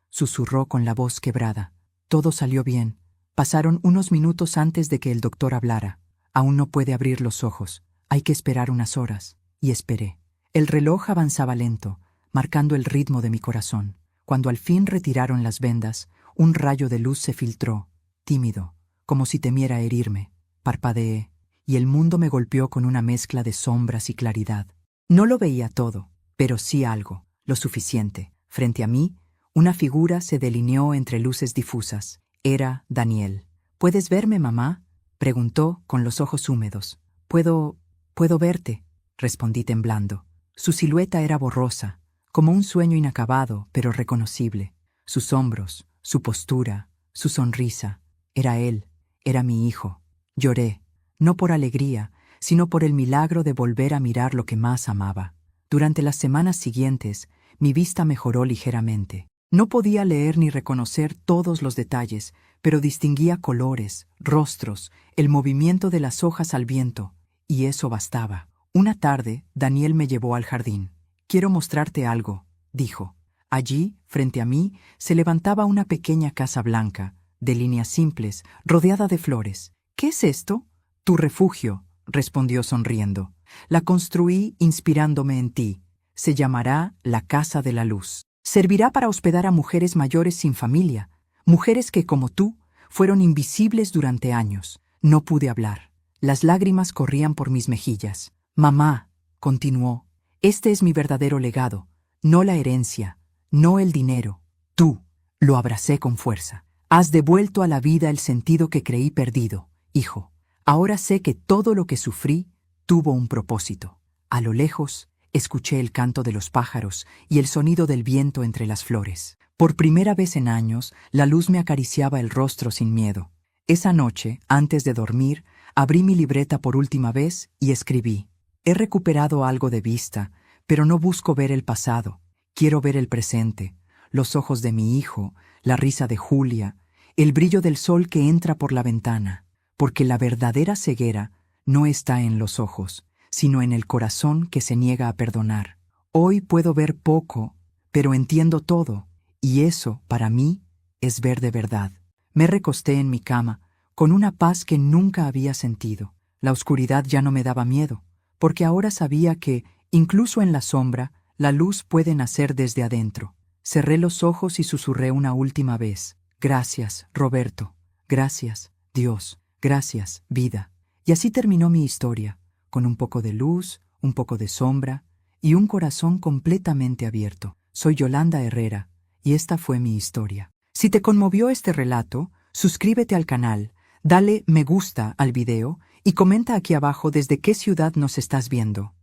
susurró con la voz quebrada. Todo salió bien. Pasaron unos minutos antes de que el doctor hablara. Aún no puede abrir los ojos. Hay que esperar unas horas. Y esperé. El reloj avanzaba lento, marcando el ritmo de mi corazón. Cuando al fin retiraron las vendas, un rayo de luz se filtró, tímido, como si temiera herirme. Parpadeé, y el mundo me golpeó con una mezcla de sombras y claridad. No lo veía todo, pero sí algo, lo suficiente. Frente a mí, una figura se delineó entre luces difusas. Era Daniel. «¿Puedes verme, mamá?», preguntó con los ojos húmedos. «Puedo verte», respondí temblando. Su silueta era borrosa, como un sueño inacabado, pero reconocible. Sus hombros, su postura, su sonrisa. Era él, era mi hijo. Lloré, no por alegría, sino por el milagro de volver a mirar lo que más amaba. Durante las semanas siguientes, mi vista mejoró ligeramente. No podía leer ni reconocer todos los detalles, pero distinguía colores, rostros, el movimiento de las hojas al viento, y eso bastaba. Una tarde, Daniel me llevó al jardín. «Quiero mostrarte algo», dijo. Allí, frente a mí, se levantaba una pequeña casa blanca, de líneas simples, rodeada de flores. «¿Qué es esto?» «Tu refugio», respondió sonriendo. «La construí inspirándome en ti. Se llamará la Casa de la Luz. Servirá para hospedar a mujeres mayores sin familia, mujeres que, como tú, fueron invisibles durante años». No pude hablar. Las lágrimas corrían por mis mejillas. «Mamá», continuó, «este es mi verdadero legado, no la herencia, no el dinero. Tú». Lo abracé con fuerza. «Has devuelto a la vida el sentido que creí perdido, hijo. Ahora sé que todo lo que sufrí tuvo un propósito». A lo lejos, escuché el canto de los pájaros y el sonido del viento entre las flores. Por primera vez en años, la luz me acariciaba el rostro sin miedo. Esa noche, antes de dormir, abrí mi libreta por última vez y escribí. «He recuperado algo de vista, pero no busco ver el pasado. Quiero ver el presente, los ojos de mi hijo, la risa de Julia, el brillo del sol que entra por la ventana, porque la verdadera ceguera no está en los ojos, sino en el corazón que se niega a perdonar. Hoy puedo ver poco, pero entiendo todo, y eso, para mí, es ver de verdad». Me recosté en mi cama, con una paz que nunca había sentido. La oscuridad ya no me daba miedo, porque ahora sabía que, incluso en la sombra, la luz puede nacer desde adentro. Cerré los ojos y susurré una última vez. «Gracias, Roberto. Gracias, Dios. Gracias, vida». Y así terminó mi historia, con un poco de luz, un poco de sombra y un corazón completamente abierto. Soy Yolanda Herrera, y esta fue mi historia. Si te conmovió este relato, suscríbete al canal, dale me gusta al video y comenta aquí abajo desde qué ciudad nos estás viendo.